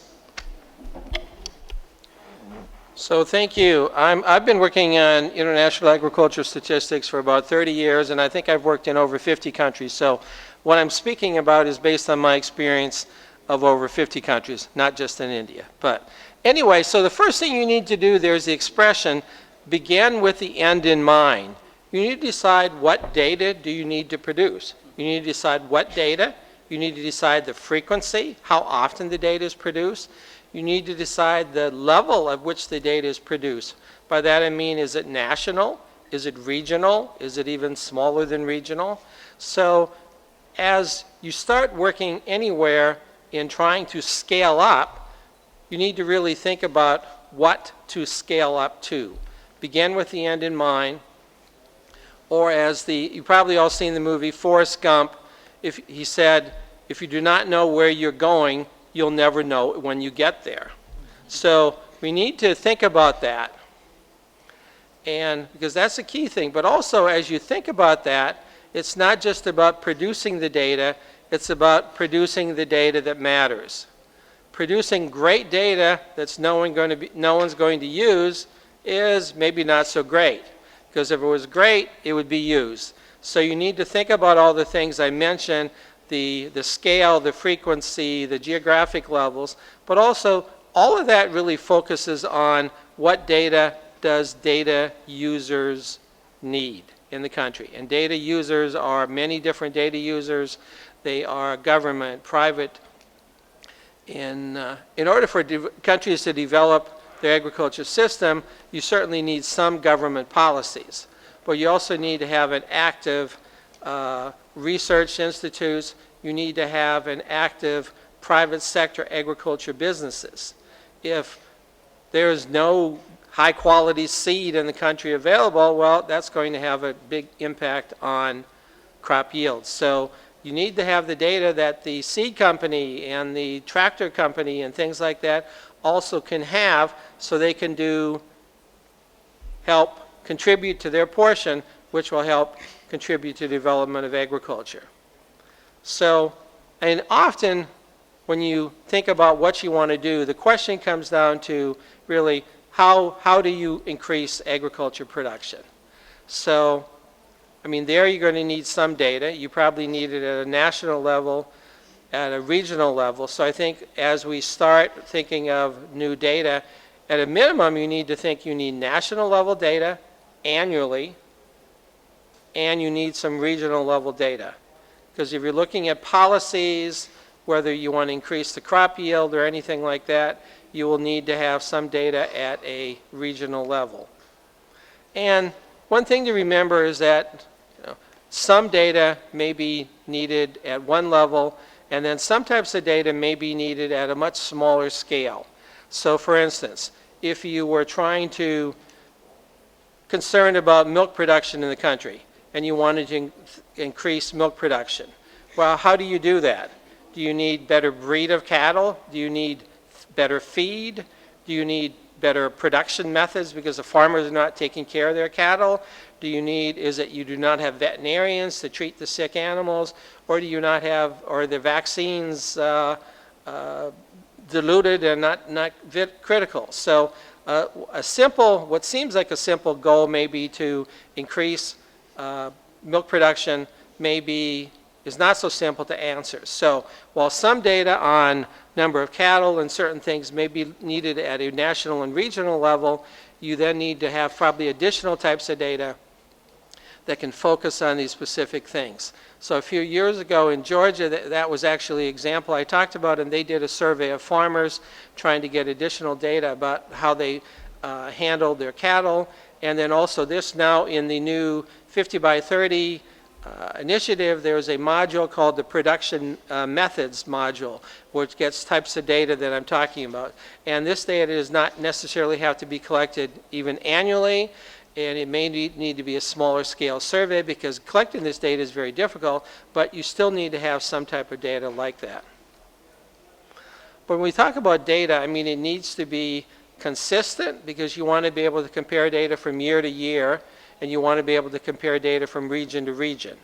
So thank you. I've been working on international agriculture statistics for about 30 years, and I think I've worked in over 50 countries. So what I'm speaking about is based on my experience of over 50 countries, not just in India. But anyway, so the first thing you need to do, there's the expression, begin with the end in mind. You need to decide what data do you need to produce. You need to decide what data. You need to decide the frequency, how often the data is produced. You need to decide the level at which the data is produced. By that I mean, is it national? Is it regional? Is it even smaller than regional? So as you start working anywhere in trying to scale up, you need to really think about what to scale up to. Begin with the end in mind, or as you've probably all seen the movie Forrest Gump, he said, if you do not know where you're going, you'll never know when you get there. So we need to think about that, and because that's a key thing. But also, as you think about that, it's not just about producing the data, it's about producing the data that matters. Producing great data that's no one's going to use is maybe not so great, because if it was great, it would be used. So you need to think about all the things I mentioned, the scale, the frequency, the geographic levels, but also all of that really focuses on what data does data users need in the country. And data users are many different data users. They are government, private. In order for countries to develop their agriculture system, you certainly need some government policies. But you also need to have an active research institutes. You need to have an active private sector agriculture businesses. If there is no high quality seed in the country available, well, that's going to have a big impact on crop yields. So You need to have the data that the seed company and the tractor company and things like that also can have, so they can help contribute to their portion, which will help contribute to the development of agriculture. So, and often when you think about what you want to do, the question comes down to really how do you increase agriculture production? So, I mean, there you're going to need some data. You probably need it at a national level, at a regional level. So I think as we start thinking of new data, at a minimum you need to think you need national level data annually, and you need some regional level data. Because if you're looking at policies, whether you want to increase the crop yield or anything like that, you will need to have some data at a regional level. And one thing to remember is that some data may be needed at one level, and then some types of data may be needed at a much smaller scale. So for instance, if you were concerned about milk production in the country, and you wanted to increase milk production, well, how do you do that? Do you need better breed of cattle? Do you need better feed? Do you need better production methods because the farmers are not taking care of their cattle? Is it you do not have veterinarians to treat the sick animals? Or do you not have, or the vaccines diluted and not critical? So what seems like a simple goal may be to increase milk production is not so simple to answer. So while some data on number of cattle and certain things may be needed at a national and regional level, you then need to have probably additional types of data that can focus on these specific things. So a few years ago in Georgia, that was actually an example I talked about, and they did a survey of farmers trying to get additional data about how they handled their cattle. And then also this now in the new 50 by 30 initiative, there's a module called the production methods module, which gets types of data that I'm talking about. And this data does not necessarily have to be collected even annually, and it may need to be a smaller scale survey because collecting this data is very difficult, but you still need to have some type of data like that. But when we talk about data, I mean, it needs to be consistent because you want to be able to compare data from year to year, and you want to be able to compare data from region to region.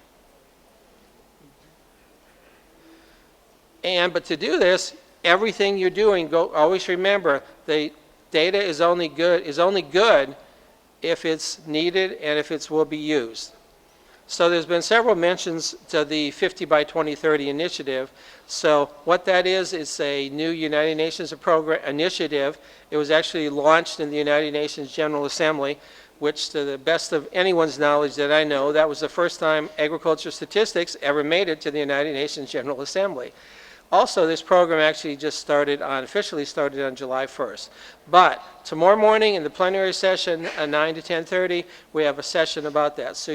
But to do this, everything you're doing, always remember, the data is only good if it's needed and if it will be used. So there's been several mentions to the 50 by 2030 initiative. So what that is, it's a new United Nations initiative. It was actually launched in the United Nations General Assembly, which to the best of anyone's knowledge that I know, that was the first time agriculture statistics ever made it to the United Nations General Assembly. Also, this program actually just officially started on July 1st. But tomorrow morning in the plenary session, 9 to 10:30, we have a session about that. So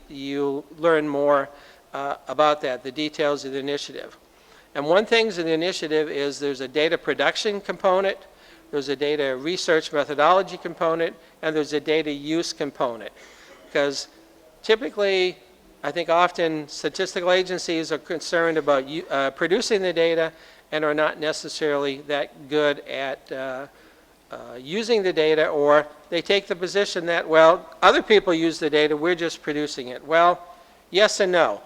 you'll learn more about that, the details of the initiative. And one thing in the initiative is there's a data production component, there's a data research methodology component, and there's a data use component. Because typically, I think often statistical agencies are concerned about producing the data and are not necessarily that good at using the data, or they take the position that, well, other people use the data, we're just producing it. Well, yes and no.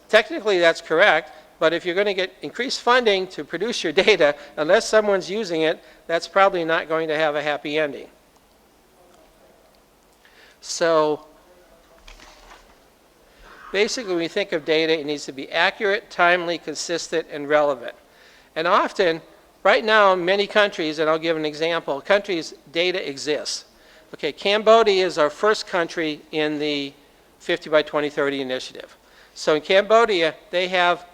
Technically that's correct, but if you're going to get increased funding to produce your data, unless someone's using it, that's probably not going to have a happy ending. So basically, when we think of data, it needs to be accurate, timely, consistent, and relevant. And often, right now, in many countries, and I'll give an example, countries, data exists. Okay, Cambodia is our first country in the 50 by 2030 initiative. So in Cambodia, they have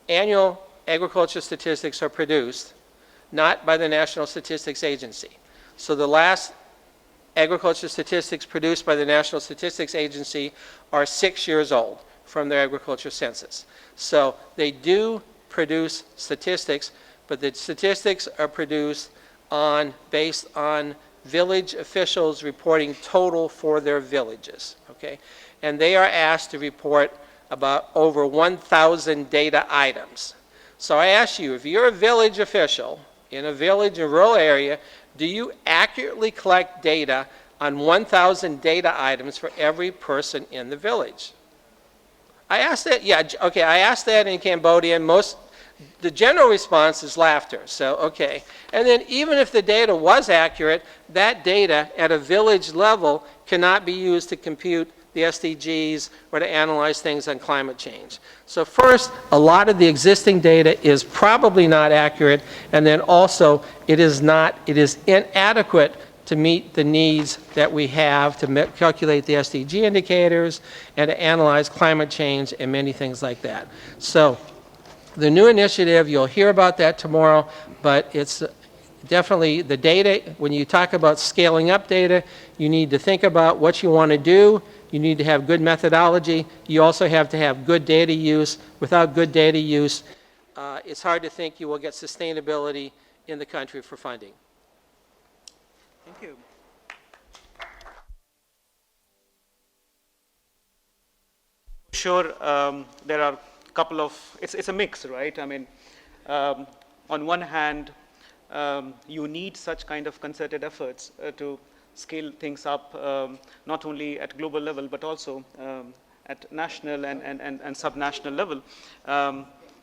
annual agriculture statistics are produced, not by the National Statistics Agency. So the last agriculture statistics produced by the National Statistics Agency are 6 years old from their agriculture census. So they do produce statistics, but the statistics are produced based on village officials reporting total for their villages, okay? And they are asked to report about over 1,000 data items. So I ask you, if you're a village official in a village or rural area, do you accurately collect data on 1,000 data items for every person in the village? I asked that, yeah, okay, I asked that in Cambodia, and the general response is laughter, so okay. And then even if the data was accurate, that data at a village level cannot be used to compute the SDGs or to analyze things on climate change. So first, a lot of the existing data is probably not accurate, and then also it is inadequate to meet the needs that we have to calculate the SDG indicators and to analyze climate change and many things like that. So the new initiative, you'll hear about that tomorrow, but it's definitely the data. When you talk about scaling up data, you need to think about what you want to do. You need to have good methodology. You also have to have good data use. Without good data use, it's hard to think you will get sustainability in the country for funding. Thank you. Sure, there are a couple of, it's a mix, right? I mean, on one hand, you need such kind of concerted efforts to scale things up, not only at global level, but also at national and subnational level.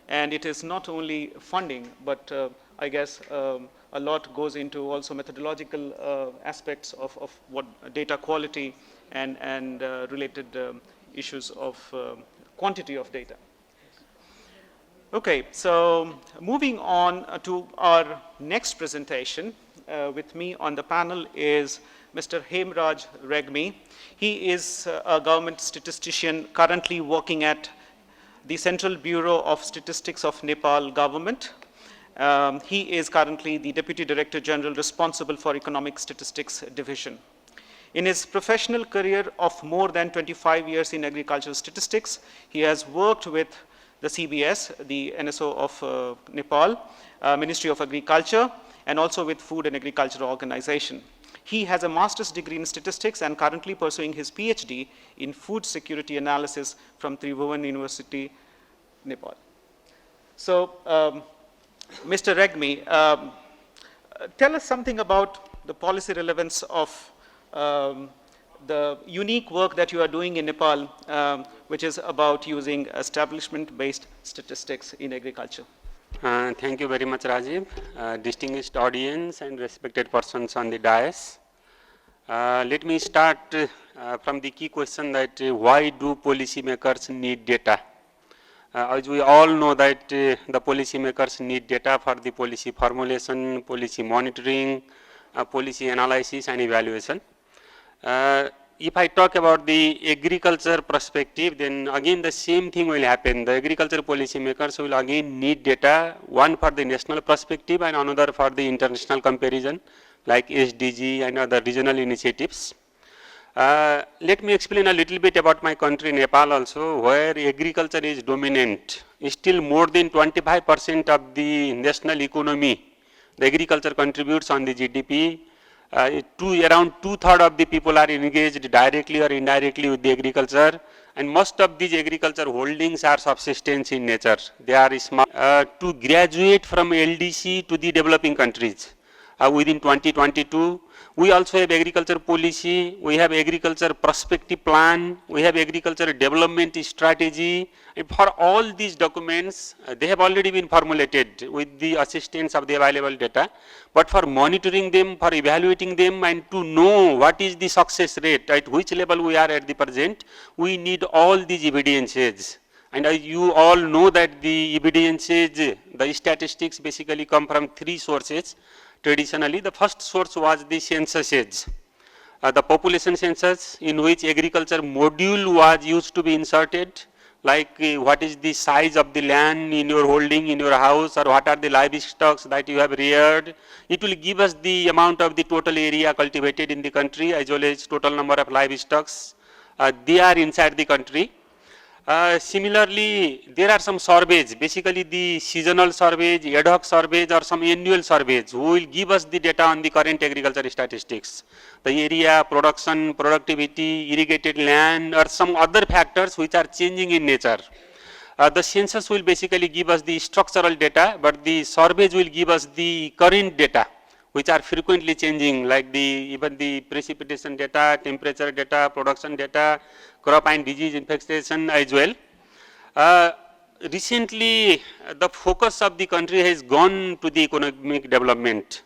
And it is not only funding, but I guess a lot goes into also methodological aspects of what data quality and related issues of quantity of data. Okay, so moving on to our next presentation, with me on the panel is Mr. Hemraj Regmi. He is a government statistician currently working at the Central Bureau of Statistics of Nepal government. He is currently the Deputy Director General responsible for Economic Statistics Division. In his professional career of more than 25 years in agricultural statistics, he has worked with the CBS, the NSO of Nepal, Ministry of Agriculture, and also with Food and Agriculture Organization. He has a master's degree in statistics and currently pursuing his PhD in food security analysis from Tribhuvan University, Nepal. So, Mr. Regmi, tell us something about the policy relevance of the unique work that you are doing in Nepal, which is about using establishment-based statistics in agriculture. Thank you very much, Rajeev. Distinguished audience and respected persons on the dais. Let me start from the key question that why do policymakers need data? As we all know that the policymakers need data for the policy formulation, policy monitoring, policy analysis and evaluation. If I talk about the agriculture perspective, then again the same thing will happen. The agriculture policymakers will again need data, one for the national perspective and another for the international comparison, like SDG and other regional initiatives. Let me explain a little bit about my country, Nepal also, where agriculture is dominant. Still more than 25% of the national economy, the agriculture contributes on the GDP. Around 2/3 of the people are engaged directly or indirectly with the agriculture, and most of these agriculture holdings are subsistence in nature. They are small. To graduate from LDC to the developing countries within 2022, we also have agriculture policy, we have agriculture prospective plan, we have agriculture development strategy. And for all these documents, they have already been formulated with the assistance of the available data. But for monitoring them, for evaluating them, and to know what is the success rate, at which level we are at the present, we need all these evidences. And you all know that the evidences, the statistics basically come from 3 sources. Traditionally, the first source was the censuses, the population census, in which agriculture module was used to be inserted, like what is the size of the land in your holding, in your house, or what are the livestock that you have reared. It will give us the amount of the total area cultivated in the country as well as total number of livestock. They are inside the country. Similarly, there are some surveys, basically the seasonal surveys, ad hoc surveys or some annual surveys who will give us the data on the current agriculture statistics. The area, production, productivity, irrigated land or some other factors which are changing in nature. The census will basically give us the structural data, but the surveys will give us the current data, which are frequently changing, like even the precipitation data, temperature data, production data, crop and disease infestation as well. Recently, the focus of the country has gone to the economic development.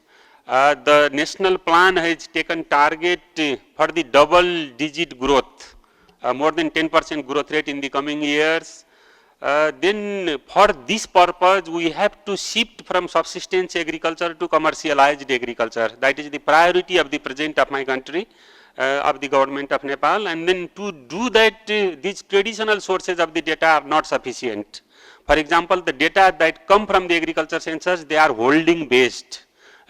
The national plan has taken target for the double-digit growth, more than 10% growth rate in the coming years. Then for this purpose, we have to shift from subsistence agriculture to commercialized agriculture. That is the priority of the present of my country, of the government of Nepal. And then to do that, these traditional sources of the data are not sufficient. For example, the data that come from the agriculture census, they are holding based.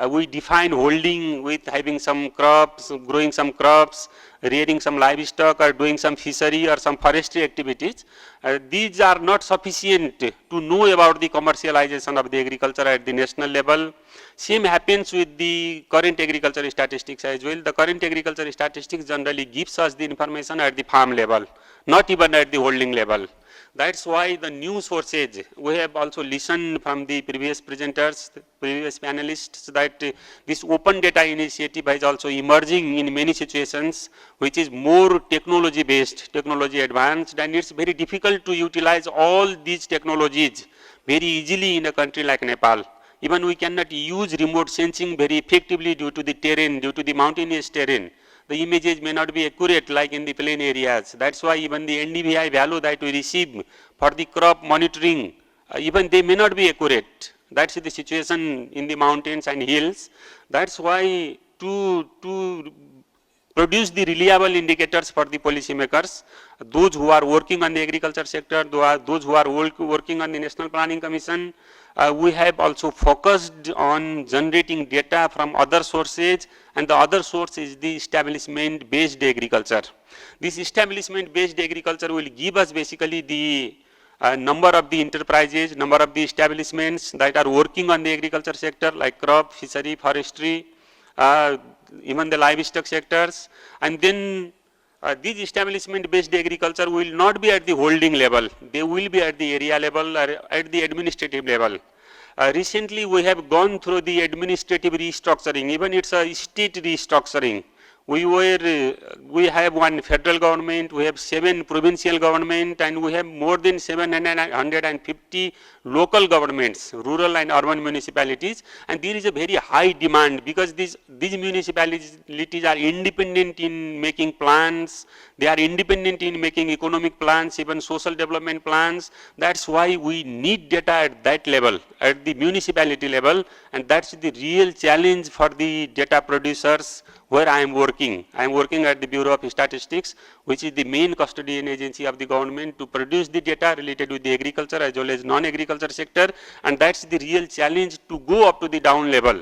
We define holding with having some crops, growing some crops, rearing some livestock or doing some fishery or some forestry activities. These are not sufficient to know about the commercialization of the agriculture at the national level. Same happens with the current agriculture statistics as well. The current agriculture statistics generally gives us the information at the farm level, not even at the holding level. That's why the new sources, we have also listened from the previous presenters, previous panelists, that this open data initiative is also emerging in many situations, which is more technology based, technology advanced, and it's very difficult to utilize all these technologies very easily in a country like Nepal. Even we cannot use remote sensing very effectively due to the terrain, due to the mountainous terrain. The images may not be accurate like in the plain areas. That's why even the NDVI value that we receive for the crop monitoring, even they may not be accurate. That's the situation in the mountains and hills. That's why to produce the reliable indicators for the policymakers, those who are working on the agriculture sector, those who are working on the National Planning Commission, we have also focused on generating data from other sources, and the other source is the establishment based agriculture. This establishment based agriculture will give us basically the number of the enterprises, number of the establishments that are working on the agriculture sector like crop, fishery, forestry, even the livestock sectors. And then these establishment based agriculture will not be at the holding level, they will be at the area level or at the administrative level. Recently we have gone through the administrative restructuring, even it's a state restructuring. We have one federal government, we have 7 provincial government, and we have more than 750 local governments, rural and urban municipalities, and there is a very high demand because these municipalities are independent in making plans, they are independent in making economic plans, even social development plans. That's why we need data at that level, at the municipality level, and that's the real challenge for the data producers where I am working. I am working at the Bureau of Statistics, which is the main custodian agency of the government to produce the data related with the agriculture as well as non-agriculture sector, and that's the real challenge to go up to the down level.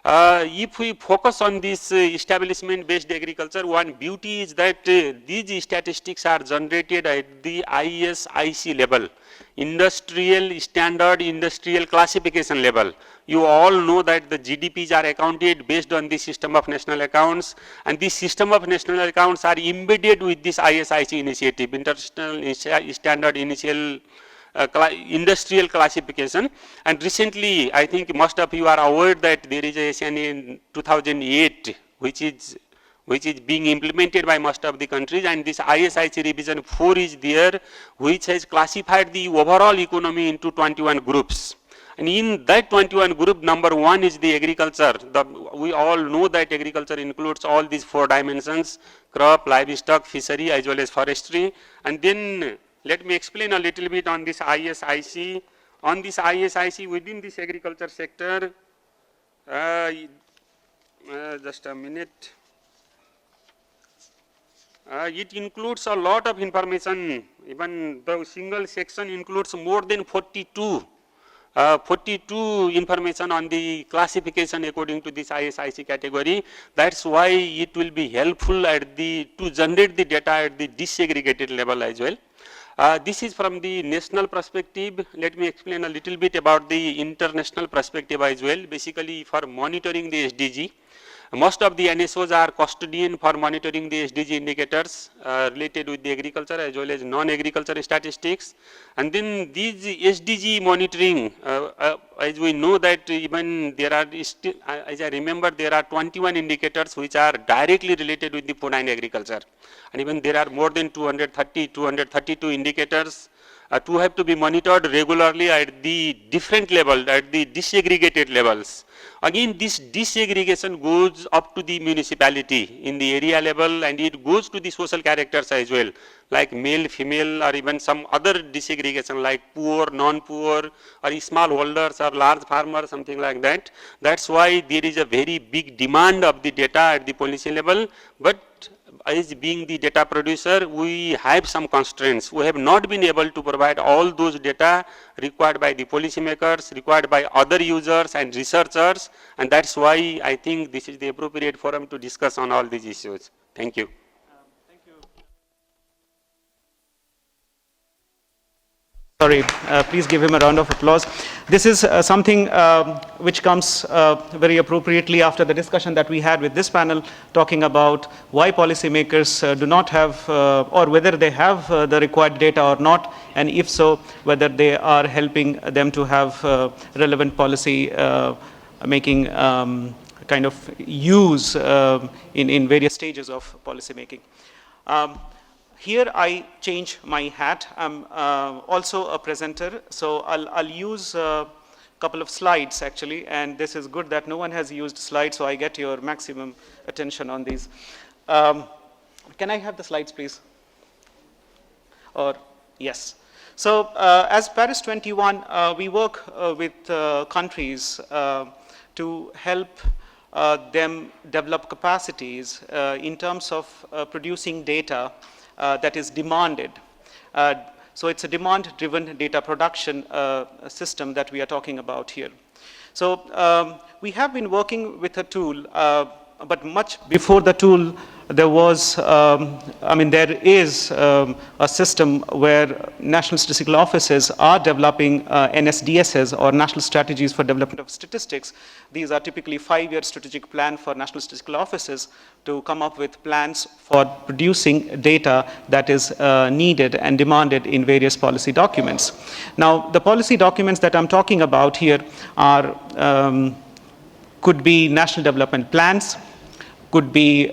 If we focus on this establishment based agriculture, one beauty is that these statistics are generated at the ISIC level, industrial standard industrial classification level. You all know that the GDPs are accounted based on the system of national accounts, and this system of national accounts are embedded with this ISIC initiative, International Standard Initial Industrial Classification. And recently, I think most of you are aware that there is a SN in 2008, which is being implemented by most of the countries, and this ISIC revision 4 is there, which has classified the overall economy into 21 groups. And in that 21 group, number 1 is the agriculture. We all know that agriculture includes all these 4 dimensions: crop, livestock, fishery, as well as forestry. And then let me explain a little bit on this ISIC. On this ISIC, within this agriculture sector, just a minute. It includes a lot of information. Even the single section includes more than 42 information on the classification according to this ISIC category. That's why it will be helpful to generate the data at the disaggregated level as well. This is from the national perspective. Let me explain a little bit about the international perspective as well. Basically, for monitoring the SDG, most of the NSOs are custodian for monitoring the SDG indicators related with the agriculture as well as non-agriculture statistics. And then these SDG monitoring, as we know that even there are, still, as I remember, there are 21 indicators which are directly related with the food and agriculture. And even there are more than 232 indicators to have to be monitored regularly at the different level, at the disaggregated levels. Again, this disaggregation goes up to the municipality in the area level, and it goes to the social characters as well, like male, female, or even some other disaggregation like poor, non-poor, or small holders or large farmers, something like that. That's why there is a very big demand of the data at the policy level, but as being the data producer, we have some constraints. We have not been able to provide all those data required by the policymakers, required by other users and researchers, and that's why I think this is the appropriate forum to discuss on all these issues. Thank you. Sorry, please give him a round of applause. This is something which comes very appropriately after the discussion that we had with this panel, talking about why policymakers do not have, or whether they have the required data or not, and if so, whether they are helping them to have relevant policy making kind of use in various stages of policy making. Here I change my hat. I'm also a presenter, so I'll use a couple of slides actually, and this is good that no one has used slides, so I get your maximum attention on these. Can I have the slides, please? Or yes. So as Paris 21, we work with countries to help them develop capacities in terms of producing data that is demanded. So it's a demand-driven data production system that we are talking about here. So we have been working with a tool, but much before the tool, there was, there is a system where national statistical offices are developing NSDSs, or National Strategies for Development of Statistics. These are typically 5-year strategic plan for national statistical offices to come up with plans for producing data that is needed and demanded in various policy documents. Now, the policy documents that I'm talking about here are could be national development plans, could be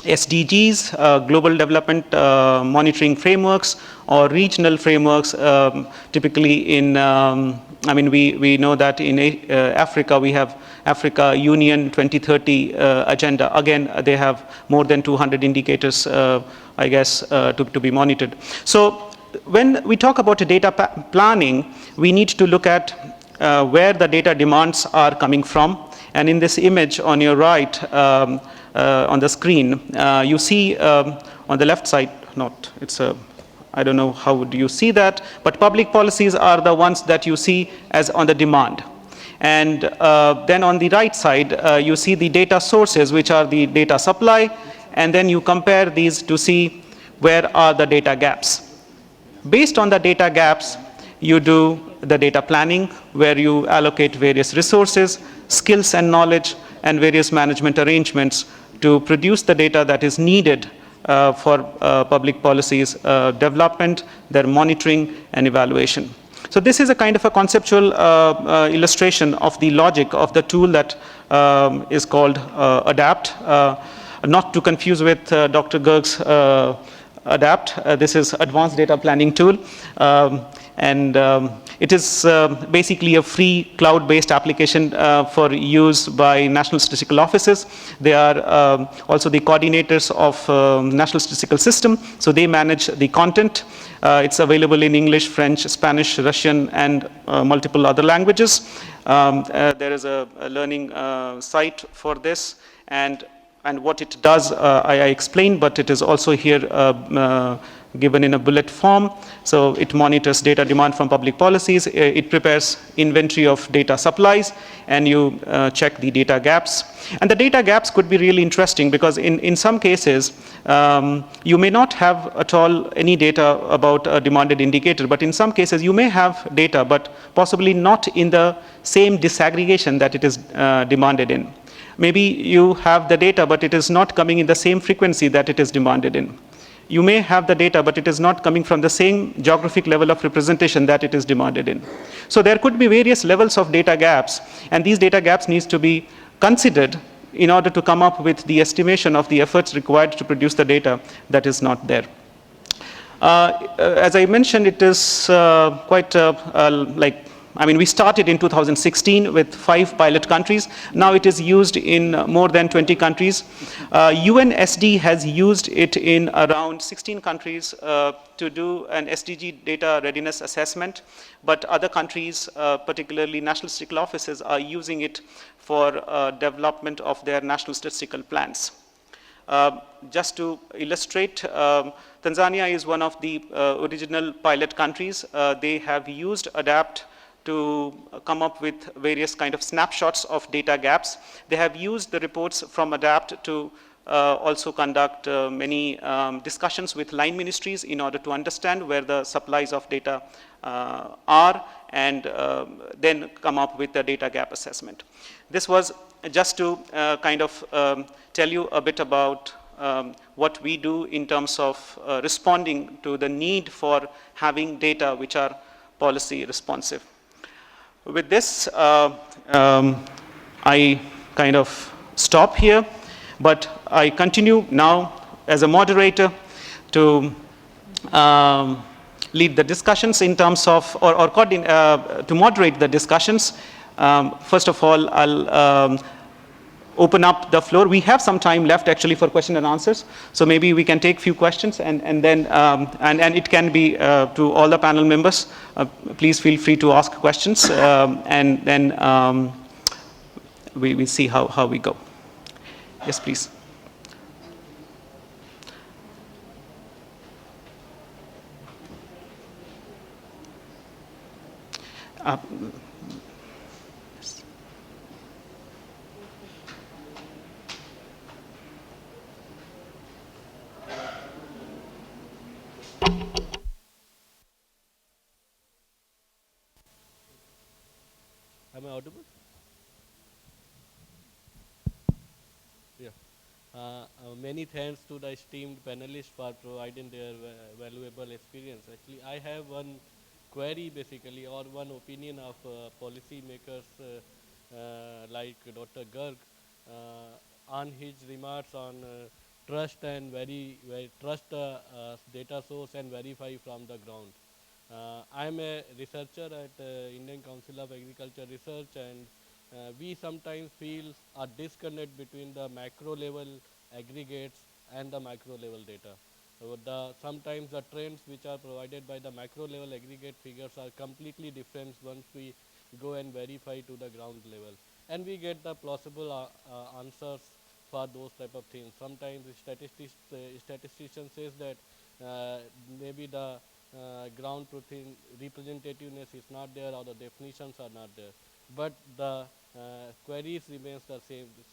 SDGs, global development monitoring frameworks, or regional frameworks. Typically in, we know that in Africa we have Africa Union 2030 agenda. Again, they have more than 200 indicators, I guess, to be monitored. So when we talk about data planning, we need to look at where the data demands are coming from. And in this image on your right, on the screen, you see on the left side, I don't know how would you see that, but public policies are the ones that you see as on the demand. And then on the right side, you see the data sources, which are the data supply, and then you compare these to see where are the data gaps. Based on the data gaps, you do the data planning, where you allocate various resources, skills and knowledge, and various management arrangements to produce the data that is needed for public policies development, their monitoring, and evaluation. So this is a kind of a conceptual illustration of the logic of the tool that is called ADAPT, not to confuse with Dr. Gerg's ADAPT. This is Advanced Data Planning Tool. And it is basically a free cloud-based application for use by national statistical offices. They are also the coordinators of National Statistical System, so they manage the content. It's available in English, French, Spanish, Russian, and multiple other languages. There is a learning site for this, and what it does, I explained, but it is also here given in a bullet form. So it monitors data demand from public policies. It prepares inventory of data supplies, and you check the data gaps. And the data gaps could be really interesting because in some cases, you may not have at all any data about a demanded indicator, but in some cases you may have data, but possibly not in the same disaggregation that it is demanded in. Maybe you have the data, but it is not coming in the same frequency that it is demanded in. You may have the data, but it is not coming from the same geographic level of representation that it is demanded in. So there could be various levels of data gaps, and these data gaps needs to be considered in order to come up with the estimation of the efforts required to produce the data that is not there. As I mentioned, it is quite we started in 2016 with 5 pilot countries. Now it is used in more than 20 countries. UNSD has used it in around 16 countries to do an SDG data readiness assessment, but other countries, particularly national statistical offices, are using it for development of their national statistical plans. Just to illustrate, Tanzania is one of the original pilot countries. They have used ADAPT to come up with various kind of snapshots of data gaps. They have used the reports from ADAPT to also conduct many discussions with line ministries in order to understand where the supplies of data are, and then come up with a data gap assessment. This was just to tell you a bit about what we do in terms of responding to the need for having data which are policy responsive. With this, I kind of stop here, but I continue now as a moderator to lead the discussions in terms of, to moderate the discussions. First of all, I'll open up the floor. We have some time left actually for question and answers, so maybe we can take few questions, and then and it can be to all the panel members. Please feel free to ask questions, and then we see how we go. Yes, please. Am I audible? Yeah. Many thanks to the esteemed panelists for providing their valuable experience. Actually, I have one query basically, or one opinion of policy makers like Dr. Garg on his remarks on trust and trust the data source and verify from the ground. I'm a researcher at Indian Council of Agriculture Research, and we sometimes feel a disconnect between the macro level aggregates and the micro level data. So sometimes the trends which are provided by the macro level aggregate figures are completely different once we go and verify to the ground level. And we get the plausible answers for those type of things. Sometimes the statistician says that maybe the ground representativeness is not there, or the definitions are not there. But the queries remains the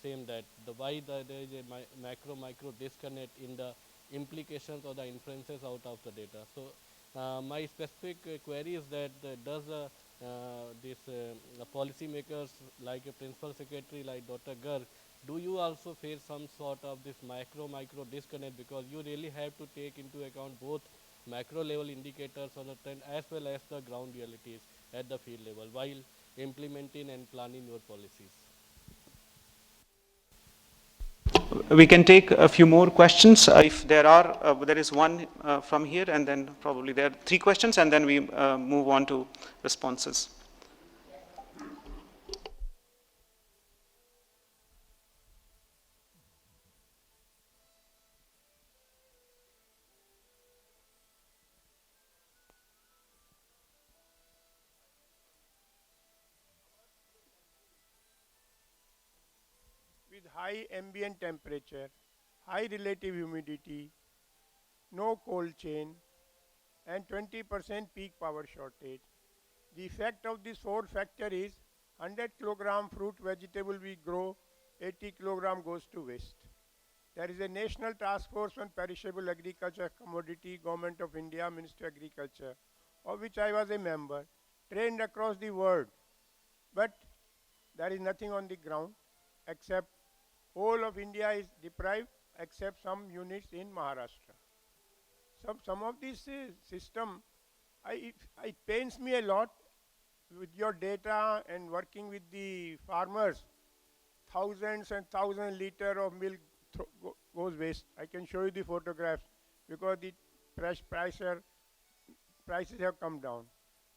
same that why there is a macro-micro disconnect in the implications or the inferences out of the data. So my specific query is that does the policy makers like a principal secretary like Dr. Garg, do you also face some sort of this macro-micro disconnect, because you really have to take into account both macro level indicators on the trend as well as the ground realities at the field level while implementing and planning your policies? We can take a few more questions if there are. There is one from here, and then probably there are 3 questions, and then we move on to responses. With high ambient temperature, high relative humidity, no cold chain, and 20% peak power shortage. The effect of this fourth factor is 100 kilogram fruit vegetable we grow, 80 kilogram goes to waste. There is a national task force on perishable agriculture commodity, Government of India, Ministry of Agriculture, of which I was a member, trained across the world. But there is nothing on the ground except whole of India is deprived except some units in Maharashtra. Some of this system, it pains me a lot with your data and working with the farmers. Thousands and thousands liters of milk goes waste. I can show you the photographs because the prices have come down.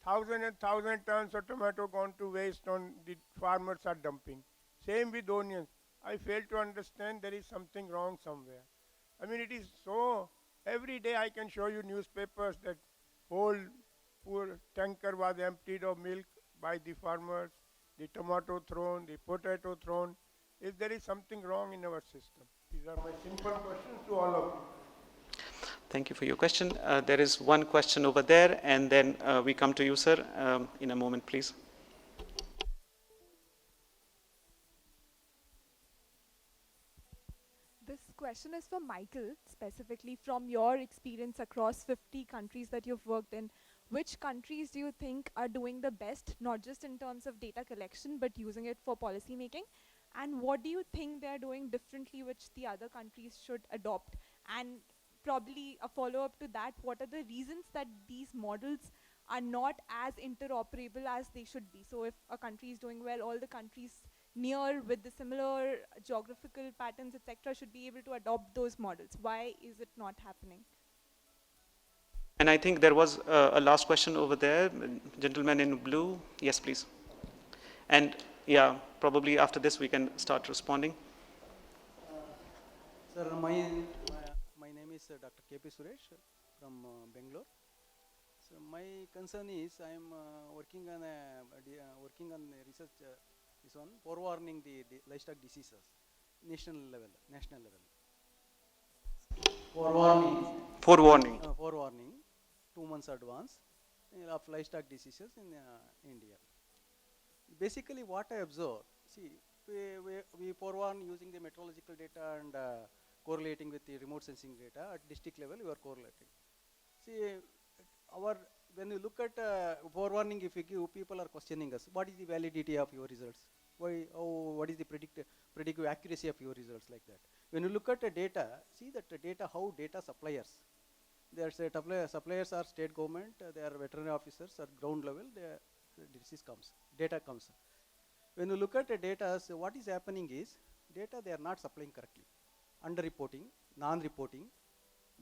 Thousand and thousand tons of tomato gone to waste on the farmers are dumping. Same with onions. I fail to understand there is something wrong somewhere. I mean, it is so, every day I can show you newspapers that whole poor tanker was emptied of milk by the farmers, the tomato thrown, the potato thrown. If there is something wrong in our system. These are my simple questions to all of you. Thank you for your question. There is one question over there, and then we come to you, sir, in a moment, please. This question is for Michael, specifically from your experience across 50 countries that you've worked in. Which countries do you think are doing the best, not just in terms of data collection, but using it for policy making? And what do you think they're doing differently which the other countries should adopt? And probably a follow-up to that, what are the reasons that these models are not as interoperable as they should be? So if a country is doing well, all the countries near with the similar geographical patterns, etc., should be able to adopt those models. Why is it not happening? And I think there was a last question over there, gentleman in blue. Yes, please. And yeah, probably after this we can start responding. Sir, my name is Dr. K.P. Suresh from Bangalore. So my concern is I am working on research is on forewarning the livestock diseases, national level. Forewarning, 2 months advance of livestock diseases in India. Basically, what I observe, see, we forewarn using the meteorological data and correlating with the remote sensing data at district level. We are correlating. See, when you look at forewarning, if we give, people are questioning us. What is the validity of your results? What is the predictive accuracy of your results, like that? When you look at the data, see that the data, how data suppliers. Suppliers are state government, they are veterinary officers at ground level, data comes. When you look at the data, so what is happening is, data they are not supplying correctly. Under-reporting, non-reporting,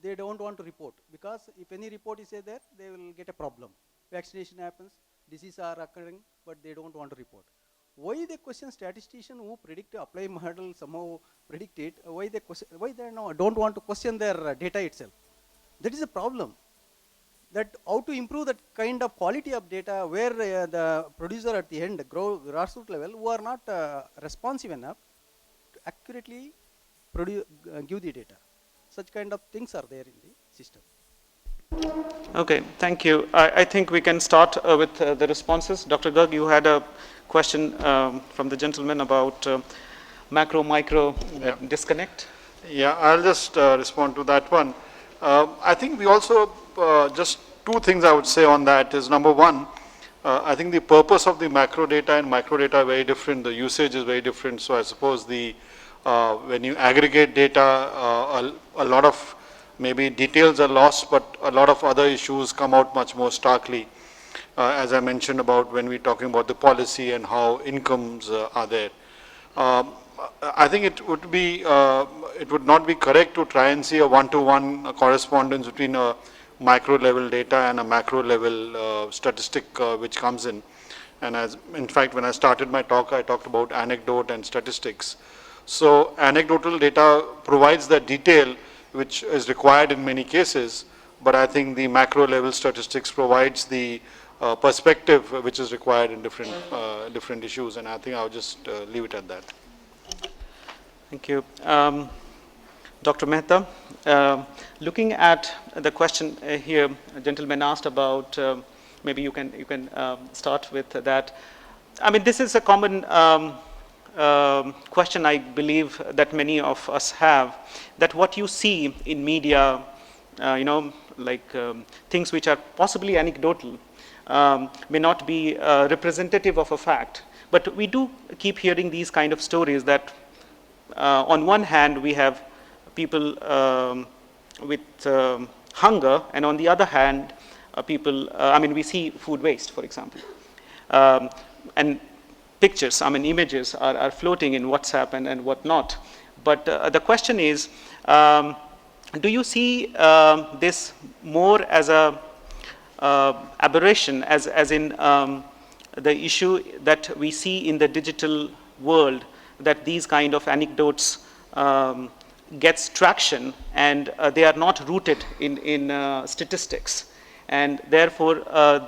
they don't want to report, because if any report is there, they will get a problem. Vaccination happens, diseases are occurring, but they don't want to report. Why they question statistician who predict, apply model, somehow predict it, why they don't want to question their data itself? That is a problem. That how to improve that kind of quality of data where the producer at the end, grassroots level, who are not responsive enough to accurately give the data. Such kind of things are there in the system. Okay, thank you. I think we can start with the responses. Dr. Garg, you had a question from the gentleman about macro-micro disconnect. Yeah, I'll just respond to that one. I think we also, just two things I would say on that is, number one, I think the purpose of the macro data and micro data are very different. The usage is very different. So I suppose when you aggregate data, a lot of maybe details are lost, but a lot of other issues come out much more starkly. As I mentioned about when we're talking about the policy and how incomes are there. I think it would not be correct to try and see a one-to-one correspondence between a micro level data and a macro level statistic which comes in. And in fact, when I started my talk, I talked about anecdote and statistics. So anecdotal data provides the detail which is required in many cases, but I think the macro level statistics provides the perspective which is required in different issues, and I think I'll just leave it at that. Thank you. Dr. Mehta, Looking at the question here, a gentleman asked about, maybe you can start with that. I mean, this is a common question I believe that many of us have, that what you see in media, like things which are possibly anecdotal, may not be representative of a fact. But we do keep hearing these kind of stories that on one hand we have people with hunger, and on the other hand people, we see food waste, for example. And pictures, images are floating in WhatsApp and whatnot. But the question is, do you see this more as a aberration, as in the issue that we see in the digital world, that these kind of anecdotes gets traction and they are not rooted in statistics, and therefore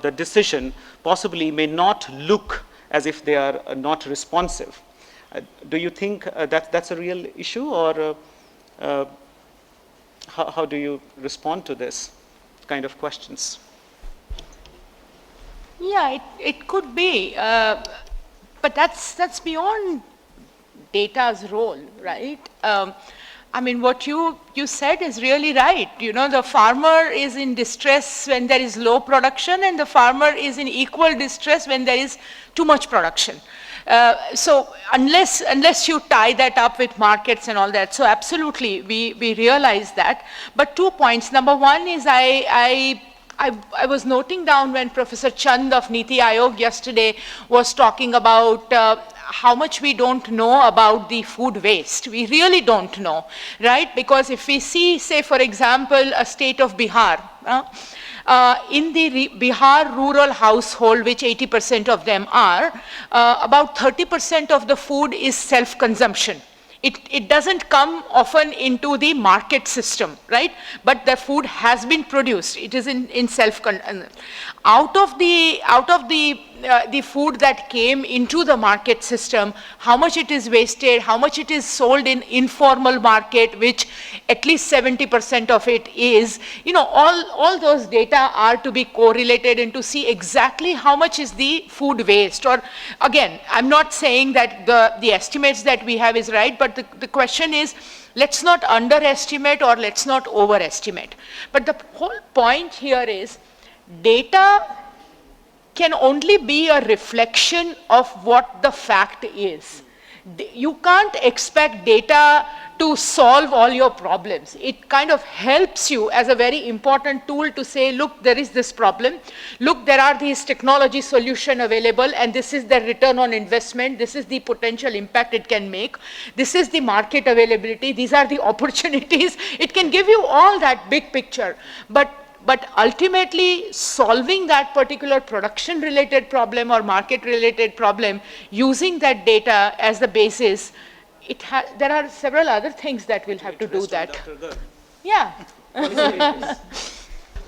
the decision possibly may not look as if they are not responsive? Do you think that's a real issue, or how do you respond to this kind of questions? Yeah, it could be, but that's beyond data's role, right? What you said is really right. The farmer is in distress when there is low production, and the farmer is in equal distress when there is too much production. So unless you tie that up with markets and all that, so absolutely we realize that. But 2 points. Number one is I was noting down when Professor Chand of Niti Aayog yesterday was talking about how much we don't know about the food waste. We really don't know, right? Because if we see, say, for example, a state of Bihar, in the Bihar rural household, which 80% of them are, about 30% of the food is self-consumption. It doesn't come often into the market system, right? But the food has been produced. It is in self-consumption. Out of the food that came into the market system, how much it is wasted, how much it is sold in informal market, which at least 70% of it is, all those data are to be correlated and to see exactly how much is the food waste. Or again, I'm not saying that the estimates that we have is right, but the question is, let's not underestimate or let's not overestimate. But the whole point here is, data can only be a reflection of what the fact is. You can't expect data to solve all your problems. It kind of helps you as a very important tool to say, look, there is this problem. Look, there are these technology solutions available, and this is the return on investment. This is the potential impact it can make. This is the market availability. These are the opportunities. It can give you all that big picture. But ultimately, solving that particular production-related problem or market-related problem using that data as the basis, there are several other things that will have to do that. Yeah.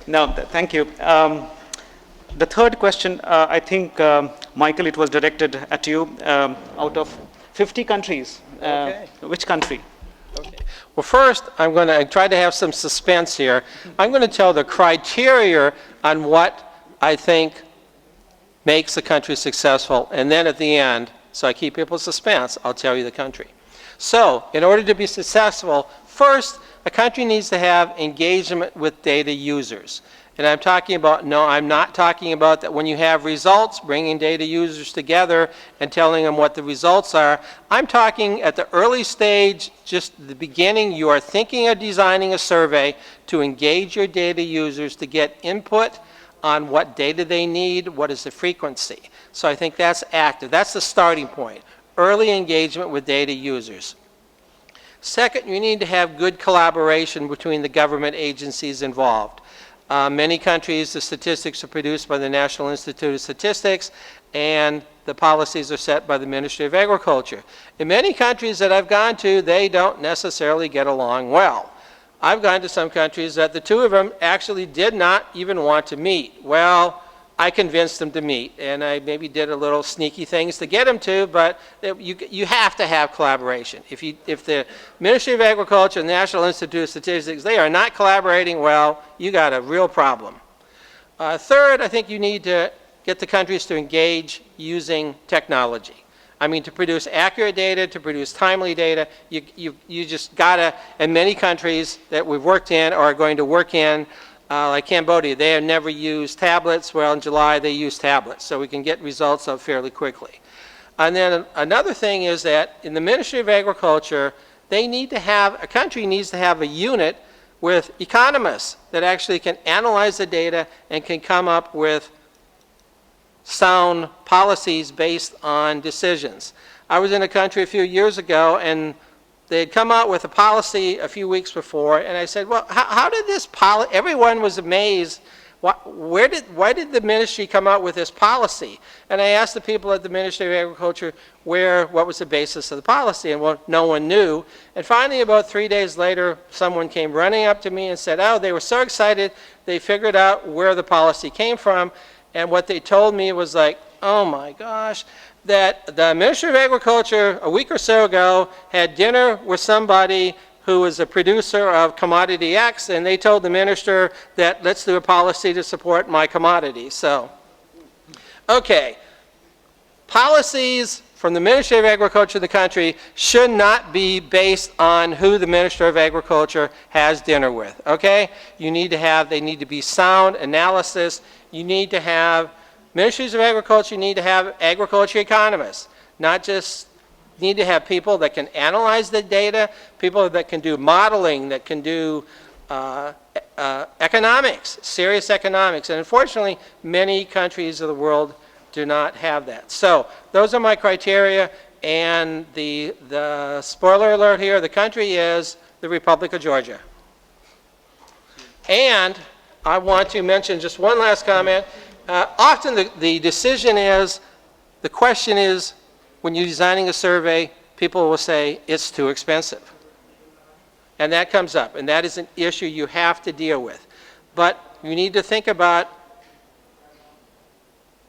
No, thank you. The third question, I think, Michael, it was directed at you. Out of 50 countries, Okay. which country? Okay. Well, first, I'm going to try to have some suspense here. I'm going to tell the criteria on what I think makes a country successful, and then at the end, so I keep people suspense, I'll tell you the country. So, in order to be successful, first, a country needs to have engagement with data users. And I'm talking about, no, I'm not talking about that when you have results, bringing data users together and telling them what the results are. I'm talking at the early stage, just the beginning, you are thinking of designing a survey to engage your data users to get input on what data they need, what is the frequency. So I think that's active. That's the starting point. Early engagement with data users. Second, you need to have good collaboration between the government agencies involved. Many countries, the statistics are produced by the National Institute of Statistics, and the policies are set by the Ministry of Agriculture. In many countries that I've gone to, they don't necessarily get along well. I've gone to some countries that the two of them actually did not even want to meet. Well, I convinced them to meet, and I maybe did a little sneaky things to get them to, but you have to have collaboration. If the Ministry of Agriculture and the National Institute of Statistics, they are not collaborating well, you got a real problem. Third, I think you need to get the countries to engage using technology. I mean, to produce accurate data, to produce timely data, you just gotta, and many countries that we've worked in or are going to work in, like Cambodia, they have never used tablets. Well, in July, they use tablets, so we can get results up fairly quickly. And then another thing is that in the Ministry of Agriculture, they need to have, a country needs to have a unit with economists that actually can analyze the data and can come up with sound policies based on decisions. I was in a country a few years ago, and they had come out with a policy a few weeks before, and I said, well, how did this policy, everyone was amazed, why did the ministry come out with this policy? And I asked the people at the Ministry of Agriculture what was the basis of the policy, and well, no one knew. And finally, about 3 days later, someone came running up to me and said, oh, they were so excited, they figured out where the policy came from, and what they told me was like, oh my gosh, that the Ministry of Agriculture a week or so ago had dinner with somebody who was a producer of commodity X, and they told the minister that let's do a policy to support my commodity. So, okay, policies from the Ministry of Agriculture of the country should not be based on who the Minister of Agriculture has dinner with, okay? They need to be sound analysis. You need to have, ministries of agriculture need to have agriculture economists, not just need to have people that can analyze the data, people that can do modeling, that can do economics, serious economics. And unfortunately, many countries of the world do not have that. So those are my criteria, and the spoiler alert here, the country is the Republic of Georgia. And I want to mention just one last comment. Often the decision is, the question is, when you're designing a survey, people will say, it's too expensive. And that comes up, and that is an issue you have to deal with. But you need to think about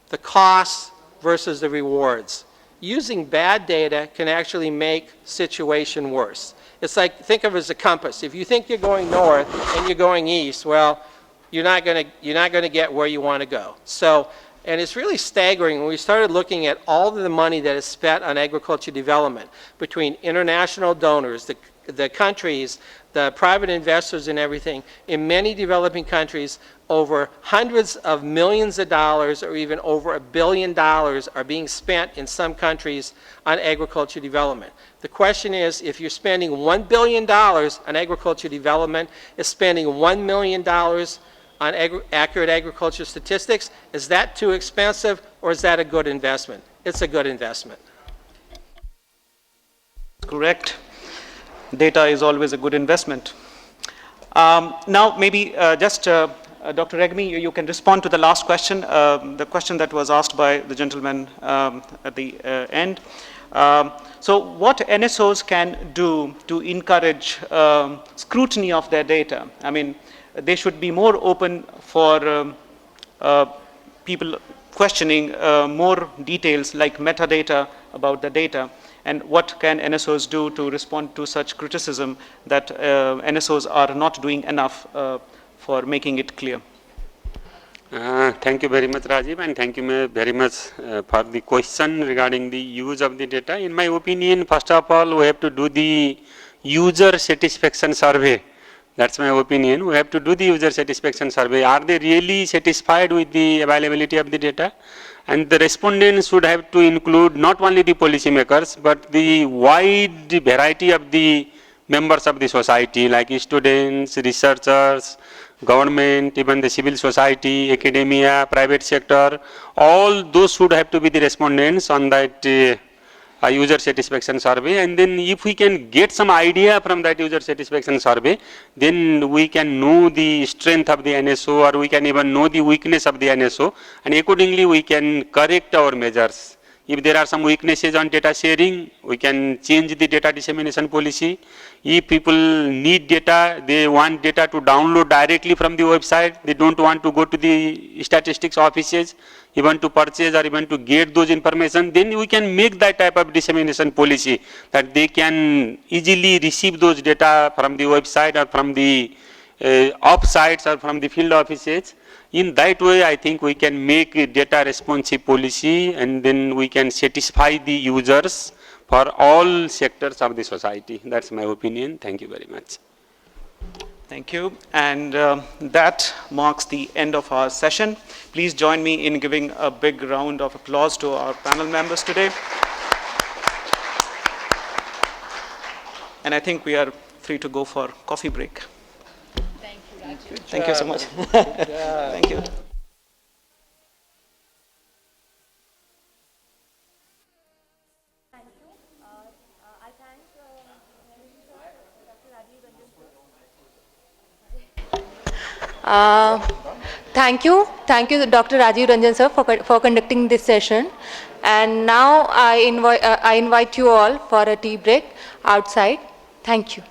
the costs versus the rewards. Using bad data can actually make situation worse. It's like, think of it as a compass. If you think you're going north and you're going east, well, you're not going to get where you want to go. So, and it's really staggering when we started looking at all of the money that is spent on agriculture development between international donors, the countries, the private investors and everything. In many developing countries, over hundreds of millions of dollars or even over $1 billion are being spent in some countries on agriculture development. The question is, if you're spending $1 billion on agriculture development, is spending $1 million on accurate agriculture statistics, is that too expensive, or is that a good investment? It's a good investment. Correct. Data is always a good investment. Now, maybe Dr. Regmi, you can respond to the last question, the question that was asked by the gentleman at the end. So what NSOs can do to encourage scrutiny of their data? I mean, they should be more open for people questioning more details like metadata about the data, and what can NSOs do to respond to such criticism that NSOs are not doing enough for making it clear? Thank you very much, Rajeev, and thank you very much for the question regarding the use of the data. In my opinion, first of all, we have to do the user satisfaction survey. That's my opinion. We have to do the user satisfaction survey. Are they really satisfied with the availability of the data? And the respondents should have to include not only the policymakers, but the wide variety of the members of the society, like students, researchers, government, even the civil society, academia, private sector. All those should have to be the respondents on that user satisfaction survey. And then if we can get some idea from that user satisfaction survey, then we can know the strength of the NSO, or we can even know the weakness of the NSO, and accordingly we can correct our measures. If there are some weaknesses on data sharing, we can change the data dissemination policy. If people need data, they want data to download directly from the website, they don't want to go to the statistics offices, even to purchase or even to get those information, then we can make that type of dissemination policy that they can easily receive those data from the website or from the offsites or from the field offices. In that way, I think we can make a data responsive policy, and then we can satisfy the users for all sectors of the society. That's my opinion. Thank you very much. Thank you. And that marks the end of our session. Please join me in giving a big round of applause to our panel members today. And I think we are free to go for coffee break. Thank you, Rajeev. Thank you so much. Thank you. Thank you, Dr. Rajeev Ranjan sir, for conducting this session. And now I invite you all for a tea break outside. Thank you.